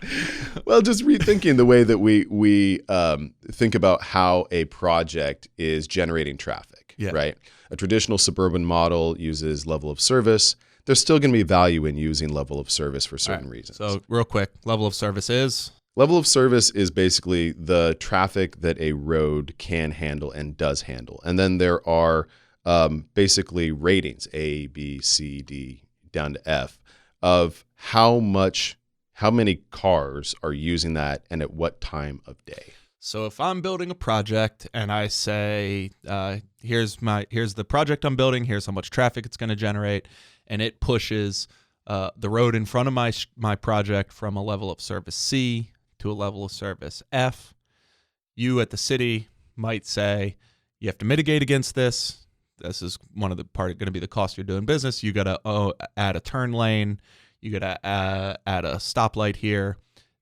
Well, just rethinking the way that we think about how a project is generating traffic, right? A traditional suburban model uses level of service. There's still going to be value in using level of service for certain reasons. So real quick, level of service is? Level of service is basically the traffic that a road can handle and does handle. And then there are basically ratings, A, B, C, D, down to F, of how many cars are using that and at what time of day. So if I'm building a project and I say, here's the project I'm building, here's how much traffic it's going to generate, and it pushes the road in front of my project from a level of service C to a level of service F, you at the city might say, you have to mitigate against this. This is one of the part going to be the cost you're doing business. You got to add a turn lane. You got to add a stoplight here.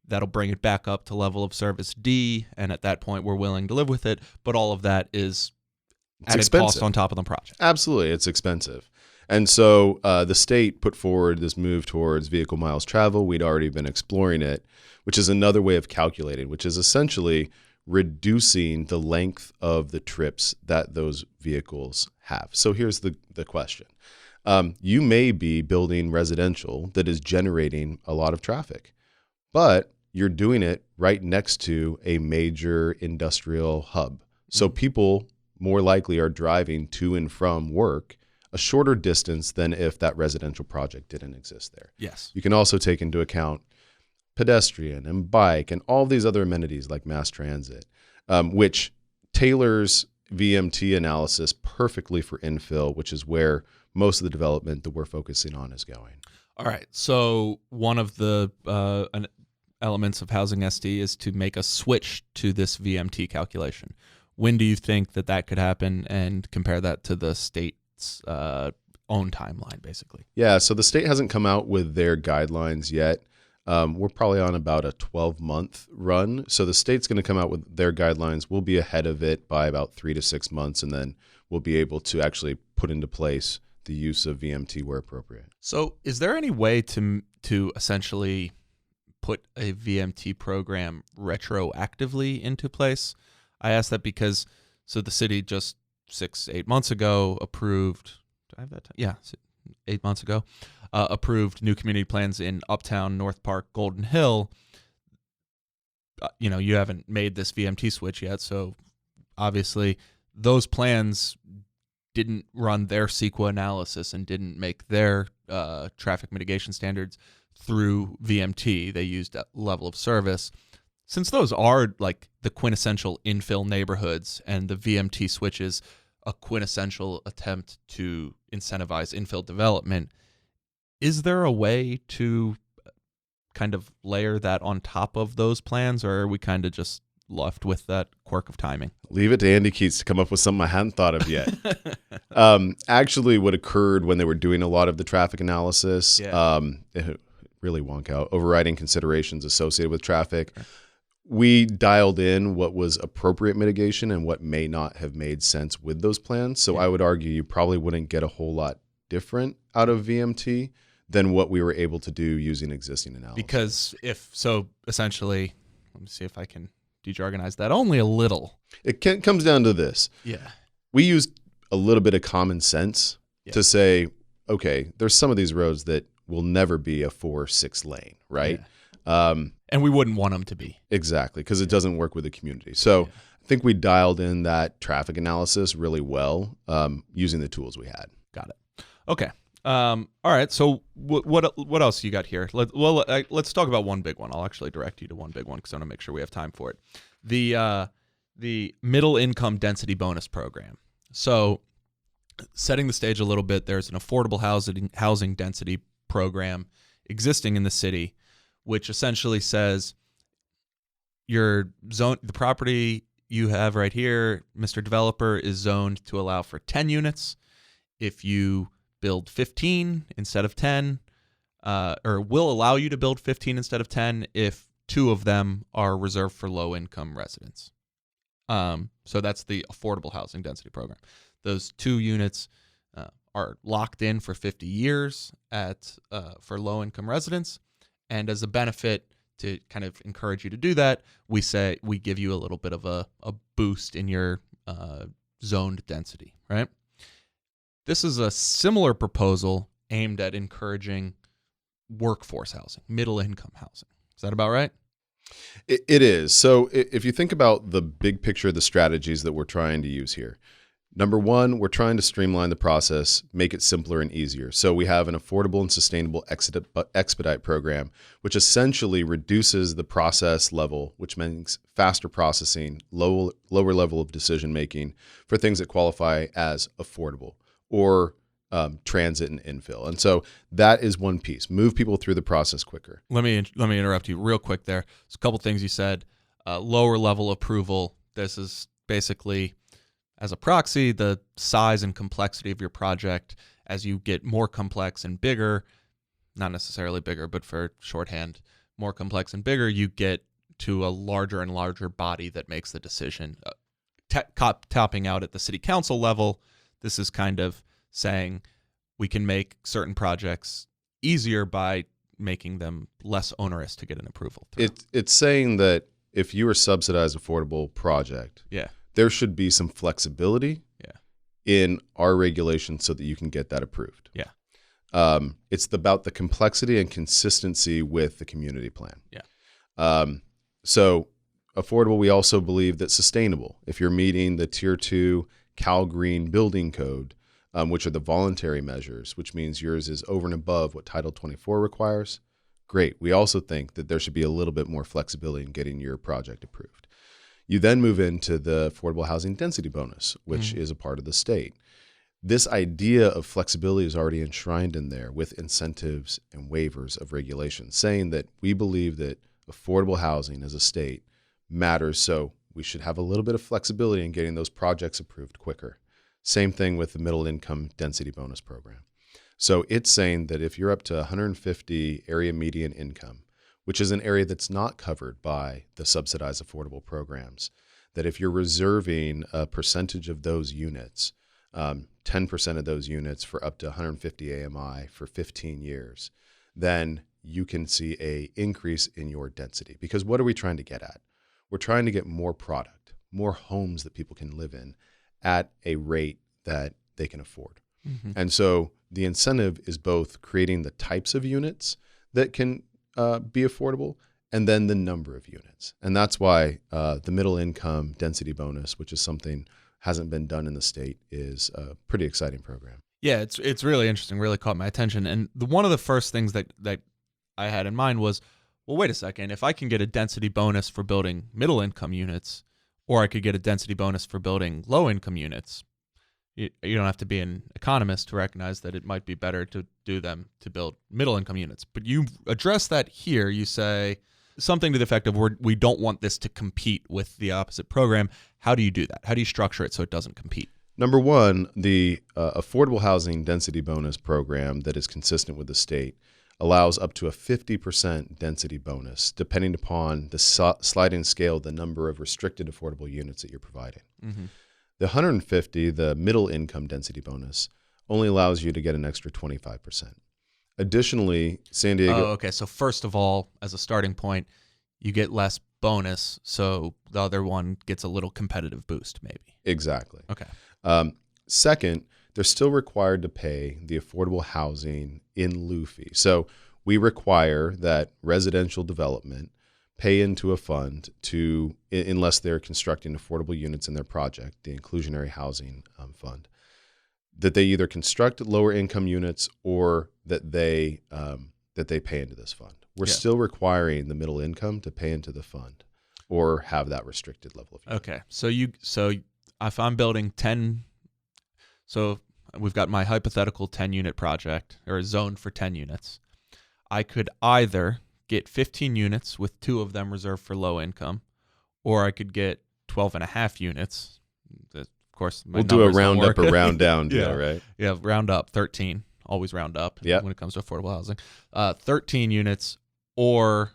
That'll bring it back up to level of service D, and at that point, we're willing to live with it. But all of that is added cost on top of the project. Absolutely, it's expensive. And so the state put forward this move towards vehicle miles traveled. We'd already been exploring it, which is another way of calculating, which is essentially reducing the length of the trips that those vehicles have. So here's the question. You may be building residential that is generating a lot of traffic, but you're doing it right next to a major industrial hub. So people more likely are driving to and from work a shorter distance than if that residential project didn't exist there. Yes. You can also take into account pedestrian and bike and all these other amenities like mass transit, which tailors VMT analysis perfectly for infill, which is where most of the development that we're focusing on is going. All right. So one of the elements of Housing SD is to make a switch to this VMT calculation. When do you think that could happen, and compare that to the state's own timeline, basically? Yeah, so the state hasn't come out with their guidelines yet. We're probably on about a 12-month run. So the state's going to come out with their guidelines. We'll be ahead of it by about 3 to 6 months, and then we'll be able to actually put into place the use of VMT where appropriate. So is there any way to essentially put a VMT program retroactively into place? I ask that because the city just 6-8 months ago approved, do I have that time? Yeah, 8 months ago, approved new community plans in Uptown, North Park, Golden Hill. You haven't made this VMT switch yet, so obviously those plans didn't run their CEQA analysis and didn't make their traffic mitigation standards through VMT. They used that level of service. Since those are like the quintessential infill neighborhoods, and the VMT switch is a quintessential attempt to incentivize infill development, is there a way to kind of layer that on top of those plans, or are we kind of just left with that quirk of timing? Leave it to Andy Keatts to come up with something I hadn't thought of yet. Actually, what occurred when they were doing a lot of the traffic analysis, it really wonk out, overriding considerations associated with traffic. Okay. We dialed in what was appropriate mitigation and what may not have made sense with those plans. So I would argue you probably wouldn't get a whole lot different out of VMT than what we were able to do using existing analysis. Because essentially, let me see if I can dejargonize that only a little. It comes down to this. Yeah. We used a little bit of common sense to say, okay, there's some of these roads that will never be a 4-6 lane, right? Yeah. And we wouldn't want them to be. Exactly, because it doesn't work with the community. So I think we dialed in that traffic analysis really well using the tools we had. Got it. Okay. All right. So what else you got here? Let's talk about one big one. I'll actually direct you to one big one because I want to make sure we have time for it. The middle income density bonus program. So setting the stage a little bit, there's an affordable housing density program existing in the city, which essentially says your zone, the property you have right here, Mr. Developer, is zoned to allow for 10 units. If you build 15 instead of 10, or will allow you to build 15 instead of 10 if 2 of them are reserved for low-income residents. So that's the affordable housing density program. Those 2 units are locked in for 50 years for low-income residents. And as a benefit to kind of encourage you to do that, we give you a little bit of a boost in your zoned density, right? This is a similar proposal aimed at encouraging workforce housing, middle-income housing. Is that about right? It is. So if you think about the big picture of the strategies that we're trying to use here, number one, we're trying to streamline the process, make it simpler and easier. So we have an affordable and sustainable expedite program, which essentially reduces the process level, which means faster processing, lower level of decision making for things that qualify as affordable or transit and infill. And so that is one piece. Move people through the process quicker. Let me interrupt you real quick there. There's a couple things you said. Lower level approval. This is basically, as a proxy, the size and complexity of your project. As you get more complex and bigger, not necessarily bigger, but for shorthand, more complex and bigger, you get to a larger and larger body that makes the decision. Topping out at the city council level, this is kind of saying we can make certain projects easier by making them less onerous to get an approval through. It's saying that if you are subsidized affordable project, there should be some flexibility in our regulations so that you can get that approved. It's about the complexity and consistency with the community plan. So affordable, we also believe that sustainable. If you're meeting the Tier 2 Cal Green building code, which are the voluntary measures, which means yours is over and above what Title 24 requires, great. We also think that there should be a little bit more flexibility in getting your project approved. You then move into the affordable housing density bonus, which is a part of the state. This idea of flexibility is already enshrined in there with incentives and waivers of regulations, saying that we believe that affordable housing as a state matters. So we should have a little bit of flexibility in getting those projects approved quicker. Same thing with the middle income density bonus program. So it's saying that if you're up to 150 area median income, which is an area that's not covered by the subsidized affordable programs, that if you're reserving a percentage of those units, 10% of those units for up to 150 AMI for 15 years, then you can see a increase in your density. Because what are we trying to get at? We're trying to get more product, more homes that people can live in at a rate that they can afford. Mm-hmm. And so the incentive is both creating the types of units that can be affordable and then the number of units. And that's why the middle income density bonus, which is something hasn't been done in the state, is a pretty exciting program. Yeah, it's really interesting, really caught my attention. And one of the first things that I had in mind was, well, wait a second, if I can get a density bonus for building middle income units, or I could get a density bonus for building low income units, you don't have to be an economist to recognize that it might be better to do them to build middle income units. But you address that here. You say something to the effect of, we don't want this to compete with the opposite program. How do you do that? How do you structure it so it doesn't compete? Number one, the affordable housing density bonus program that is consistent with the state allows up to a 50% density bonus, depending upon the sliding scale, the number of restricted affordable units that you're providing. Mm-hmm. The 150, the middle income density bonus, only allows you to get an extra 25%. Additionally, San Diego... Oh, okay. So first of all, as a starting point, you get less bonus, so the other one gets a little competitive boost, maybe. Exactly. Okay. Second, they're still required to pay the affordable housing in lieu fee. So we require that residential development pay into a fund to, unless they're constructing affordable units in their project, the inclusionary housing fund, that they either construct lower income units or that they pay into this fund. We're still requiring the middle income to pay into the fund or have that restricted level of units. Okay. So if I'm building 10, so we've got my hypothetical 10 unit project, or a zone for 10 units. I could either get 15 units with 2 of them reserved for low income, or I could get 12 and a half units. Of course, we'll do a round up or round down deal, right? Yeah, round up, 13. Always round up when it comes to affordable housing. 13 units or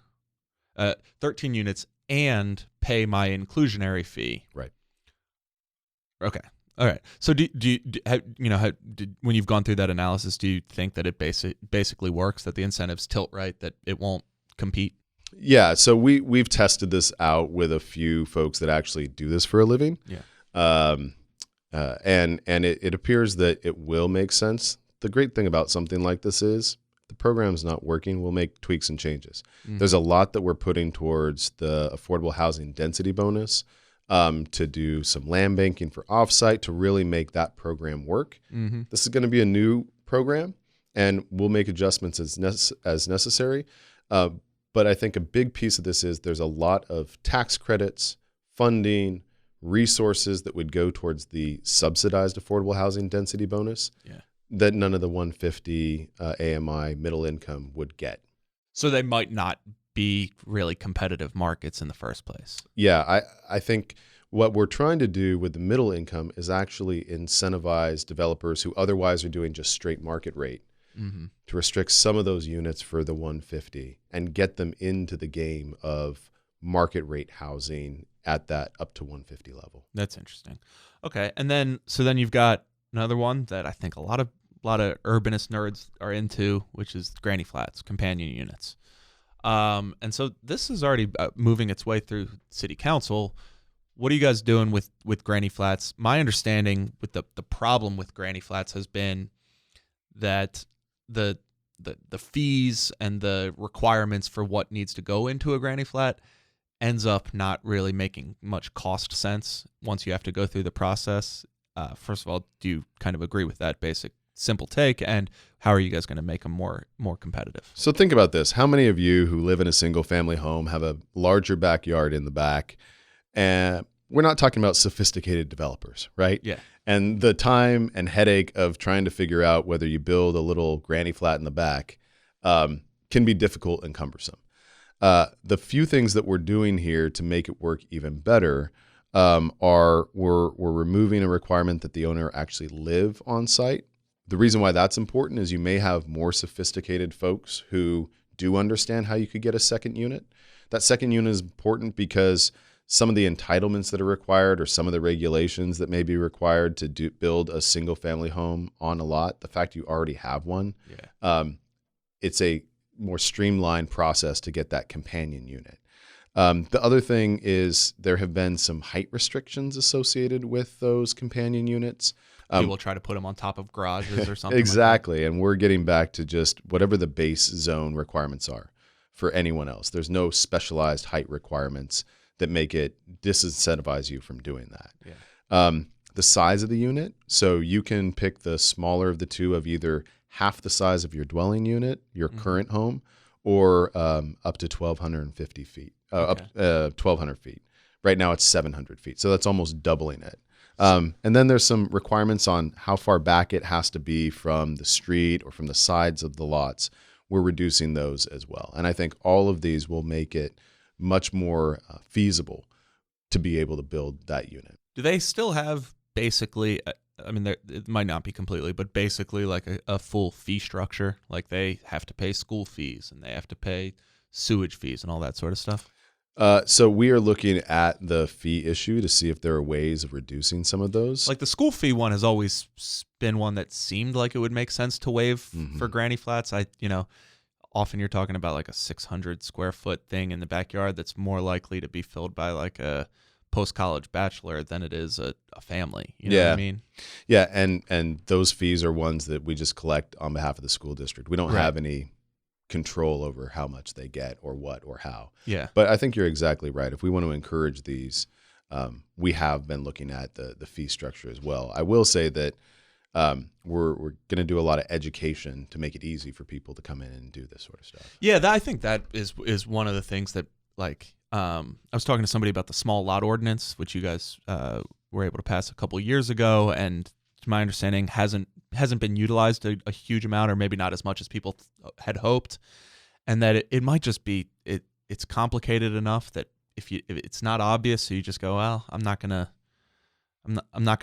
13 units and pay my inclusionary fee. Right. Okay. All right. So when you've gone through that analysis, do you think that it basically works, that the incentives tilt right, that it won't compete? Yeah. So we've tested this out with a few folks that actually do this for a living. Yeah. And it appears that it will make sense. The great thing about something like this is the program's not working, we'll make tweaks and changes. Mm-hmm. There's a lot that we're putting towards the affordable housing density bonus, to do some land banking for offsite to really make that program work. Mm-hmm. This is going to be a new program, and we'll make adjustments as necessary. But I think a big piece of this is there's a lot of tax credits, funding, resources that would go towards the subsidized affordable housing density bonus that none of the 150 AMI middle income would get. So they might not be really competitive markets in the first place. Yeah, I think what we're trying to do with the middle income is actually incentivize developers who otherwise are doing just straight market rate to restrict some of those units for the 150 and get them into the game of market rate housing at that up to 150 level. That's interesting. Okay, and then you've got another one that I think a lot of urbanist nerds are into, which is granny flats, companion units. And so this is already moving its way through city council. What are you guys doing with granny flats? My understanding with the problem with granny flats has been that the fees and the requirements for what needs to go into a granny flat ends up not really making much cost sense once you have to go through the process. First of all, do you kind of agree with that basic simple take, and how are you guys going to make them more competitive? So think about this. How many of you who live in a single family home have a larger backyard in the back? And we're not talking about sophisticated developers, right? Yeah. And the time and headache of trying to figure out whether you build a little granny flat in the back can be difficult and cumbersome. The few things that we're doing here to make it work even better are we're removing a requirement that the owner actually live on site. The reason why that's important is you may have more sophisticated folks who do understand how you could get a second unit. That second unit is important because some of the entitlements that are required or some of the regulations that may be required to build a single family home on a lot, the fact you already have one, it's a more streamlined process to get that companion unit. The other thing is there have been some height restrictions associated with those companion units. People try to put them on top of garages or something. Exactly. And we're getting back to just whatever the base zone requirements are for anyone else. There's no specialized height requirements that make it disincentivize you from doing that. Yeah. The size of the unit, so you can pick the smaller of the two of either half the size of your dwelling unit, your current home, or up to 1,250 feet, 1,200 feet. Right now it's 700 feet, so that's almost doubling it. And then there's some requirements on how far back it has to be from the street or from the sides of the lots. We're reducing those as well. And I think all of these will make it much more feasible to be able to build that unit. Do they still have basically, I mean, it might not be completely, but basically like a full fee structure? Like they have to pay school fees and they have to pay sewage fees and all that sort of stuff? So we are looking at the fee issue to see if there are ways of reducing some of those. Like the school fee one has always been one that seemed like it would make sense to waive for granny flats. Often you're talking about like a 600 square foot thing in the backyard that's more likely to be filled by like a post-college bachelor than it is a family. You know what I mean? Yeah, and those fees are ones that we just collect on behalf of the school district. We don't have any control over how much they get or what or how. Yeah. But I think you're exactly right. If we want to encourage these, we have been looking at the fee structure as well. I will say that we're going to do a lot of education to make it easy for people to come in and do this sort of stuff. Yeah, I think that is one of the things that, like, I was talking to somebody about the small lot ordinance, which you guys were able to pass a couple years ago, and to my understanding hasn't been utilized a huge amount, or maybe not as much as people had hoped, and that it might just be it's complicated enough that if it's not obvious, so you just go, well, I'm not gonna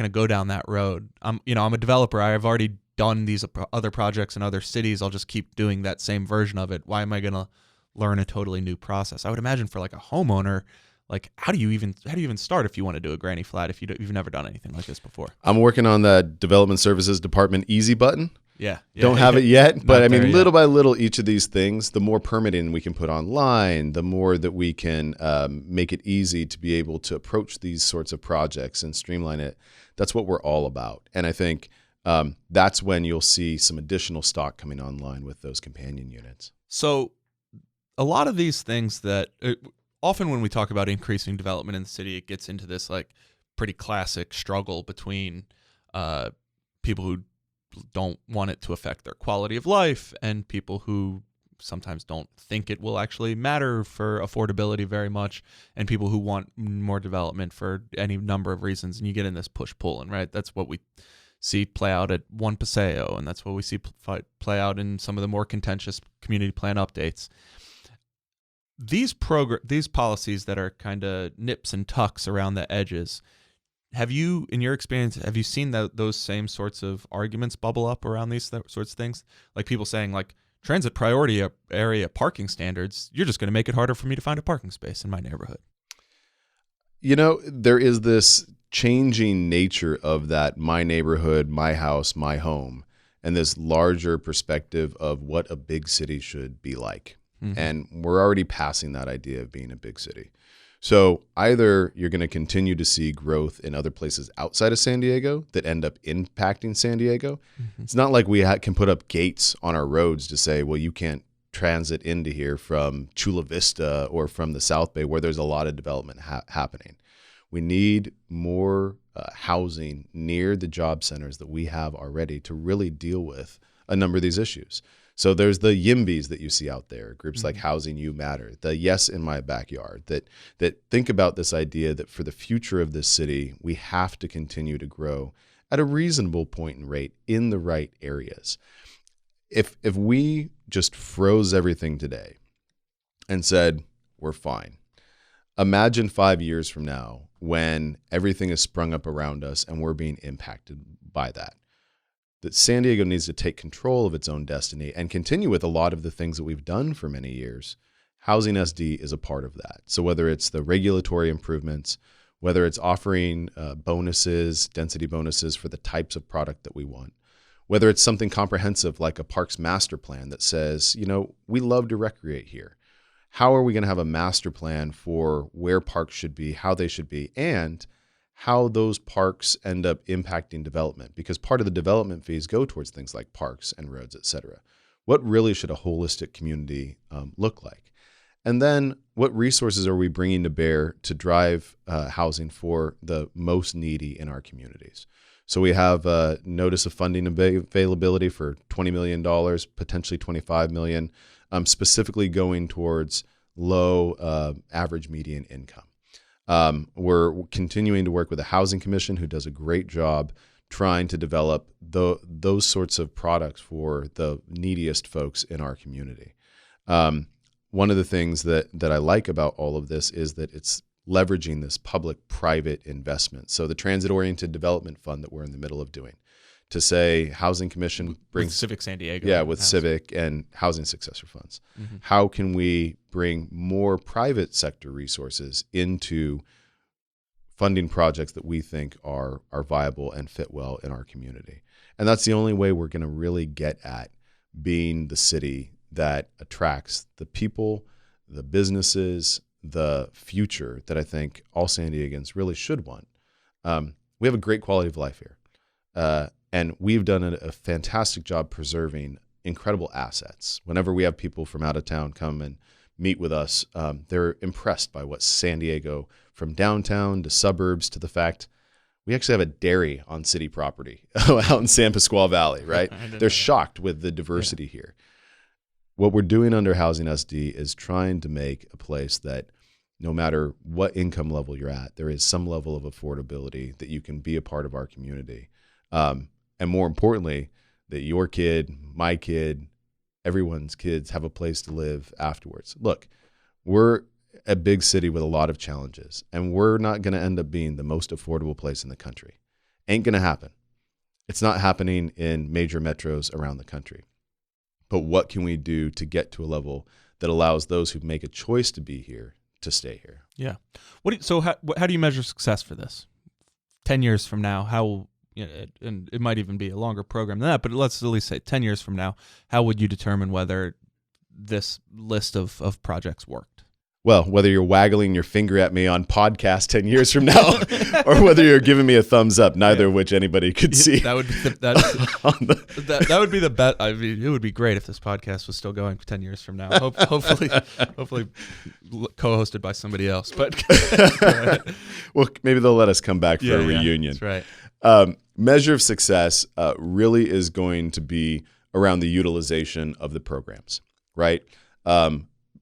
go down that road. I'm a developer. I've already done these other projects in other cities. I'll just keep doing that same version of it. Why am I gonna learn a totally new process? I would imagine for like a homeowner, like how do you even start if you want to do a granny flat if you've never done anything like this before? I'm working on that Development Services Department easy button. Yeah. Don't have it yet, but I mean, little by little, each of these things, the more permitting we can put online, the more that we can make it easy to be able to approach these sorts of projects and streamline it. That's what we're all about. And I think that's when you'll see some additional stock coming online with those companion units. So a lot of these things that often when we talk about increasing development in the city, it gets into this like pretty classic struggle between people who don't want it to affect their quality of life and people who sometimes don't think it will actually matter for affordability very much, and people who want more development for any number of reasons. And you get in this push-pull, and right, that's what we see play out at One Paseo, and that's what we see play out in some of the more contentious community plan updates. These policies that are kind of nips and tucks around the edges, have you, in your experience, have you seen those same sorts of arguments bubble up around these sorts of things? Like people saying, like, transit priority area parking standards, you're just going to make it harder for me to find a parking space in my neighborhood. You know, there is this changing nature of that my neighborhood, my house, my home, and this larger perspective of what a big city should be like. Mm-hmm. And we're already passing that idea of being a big city. So either you're going to continue to see growth in other places outside of San Diego that end up impacting San Diego. Mm-hmm. It's not like we can put up gates on our roads to say, well, you can't transit into here from Chula Vista or from the South Bay where there's a lot of development happening. We need more housing near the job centers that we have already to really deal with a number of these issues. So there's the YIMBYs that you see out there, groups like Housing You Matter, the Yes in My Backyard, that think about this idea that for the future of this city, we have to continue to grow at a reasonable point and rate in the right areas. If we just froze everything today and said, we're fine. Imagine 5 years from now when everything is sprung up around us and we're being impacted by that. That San Diego needs to take control of its own destiny and continue with a lot of the things that we've done for many years. Housing SD is a part of that. So whether it's the regulatory improvements, whether it's offering bonuses, density bonuses for the types of product that we want, whether it's something comprehensive like a parks master plan that says, we love to recreate here. How are we going to have a master plan for where parks should be, how they should be, and how those parks end up impacting development? Because part of the development fees go towards things like parks and roads, et cetera. What really should a holistic community look like? And then what resources are we bringing to bear to drive housing for the most needy in our communities? So we have a notice of funding availability for $20 million, potentially $25 million, specifically going towards low average median income. We're continuing to work with the Housing Commission, who does a great job trying to develop those sorts of products for the neediest folks in our community. One of the things that I like about all of this is that it's leveraging this public-private investment. So the Transit-Oriented Development Fund that we're in the middle of doing, to say Housing Commission brings... With Civic San Diego. Yeah, with Civic and Housing Successor Funds. Mm-hmm. How can we bring more private sector resources into funding projects that we think are viable and fit well in our community? And that's the only way we're going to really get at being the city that attracts the people, the businesses, the future that I think all San Diegans really should want. We have a great quality of life here. And we've done a fantastic job preserving incredible assets. Whenever we have people from out of town come and meet with us, they're impressed by what San Diego, from downtown to suburbs, to the fact we actually have a dairy on city property out in San Pasqual Valley, right? They're shocked with the diversity here. What we're doing under Housing SD is trying to make a place that no matter what income level you're at, there is some level of affordability that you can be a part of our community. And more importantly, that your kid, my kid, everyone's kids have a place to live afterwards. Look, we're a big city with a lot of challenges, and we're not going to end up being the most affordable place in the country. Ain't going to happen. It's not happening in major metros around the country. But what can we do to get to a level that allows those who make a choice to be here to stay here? Yeah. How do you measure success for this? 10 years from now, how, and it might even be a longer program than that, but let's at least say 10 years from now, how would you determine whether this list of projects worked? Well, whether you're waggling your finger at me on podcast 10 years from now, or whether you're giving me a thumbs up, neither of which anybody could see. That would be that would be the bet. I mean, it would be great if this podcast was still going 10 years from now. Hopefully co-hosted by somebody else. But well, maybe they'll let us come back for a reunion. That's right. Measure of success really is going to be around the utilization of the programs, right?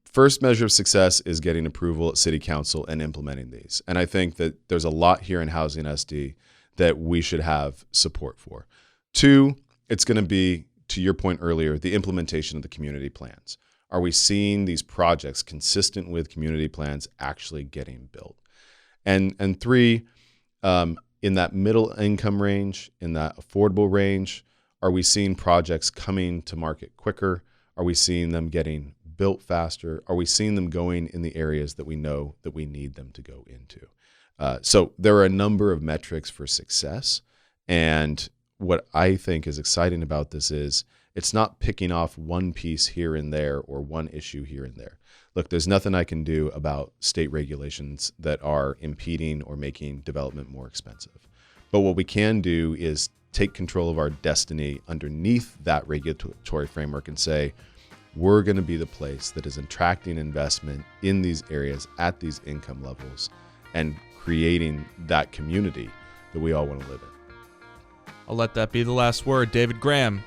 First measure of success is getting approval at City Council and implementing these. And I think that there's a lot here in Housing SD that we should have support for. 2, it's going to be, to your point earlier, the implementation of the community plans. Are we seeing these projects consistent with community plans actually getting built? And 3, in that middle income range, in that affordable range, are we seeing projects coming to market quicker? Are we seeing them getting built faster? Are we seeing them going in the areas that we know that we need them to go into? So there are a number of metrics for success. And what I think is exciting about this is it's not picking off one piece here and there or one issue here and there. Look, there's nothing I can do about state regulations that are impeding or making development more expensive. But what we can do is take control of our destiny underneath that regulatory framework and say, we're going to be the place that is attracting investment in these areas at these income levels and creating that community that we all want to live in. I'll let that be the last word. David Graham,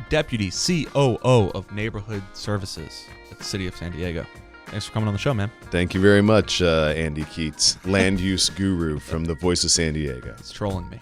Deputy COO of Neighborhood Services at the City of San Diego. Thanks for coming on the show, man. Thank you very much, Andy Keatts, land use guru from the Voice of San Diego. It's trolling me.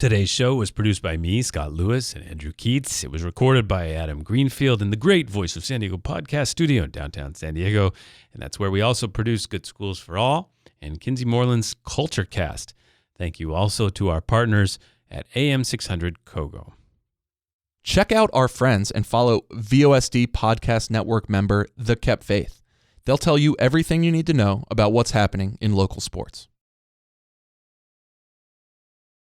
Today's show was produced by me, Scott Lewis, and Andrew Keatts. It was recorded by Adam Greenfield in the great Voice of San Diego podcast studio in downtown San Diego. And that's where we also produce Good Schools for All and Kinsey Moreland's Culture Cast. Thank you also to our partners at AM 600 Kogo. Check out our friends and follow VOSD Podcast Network member The Kept Faith. They'll tell you everything you need to know about what's happening in local sports.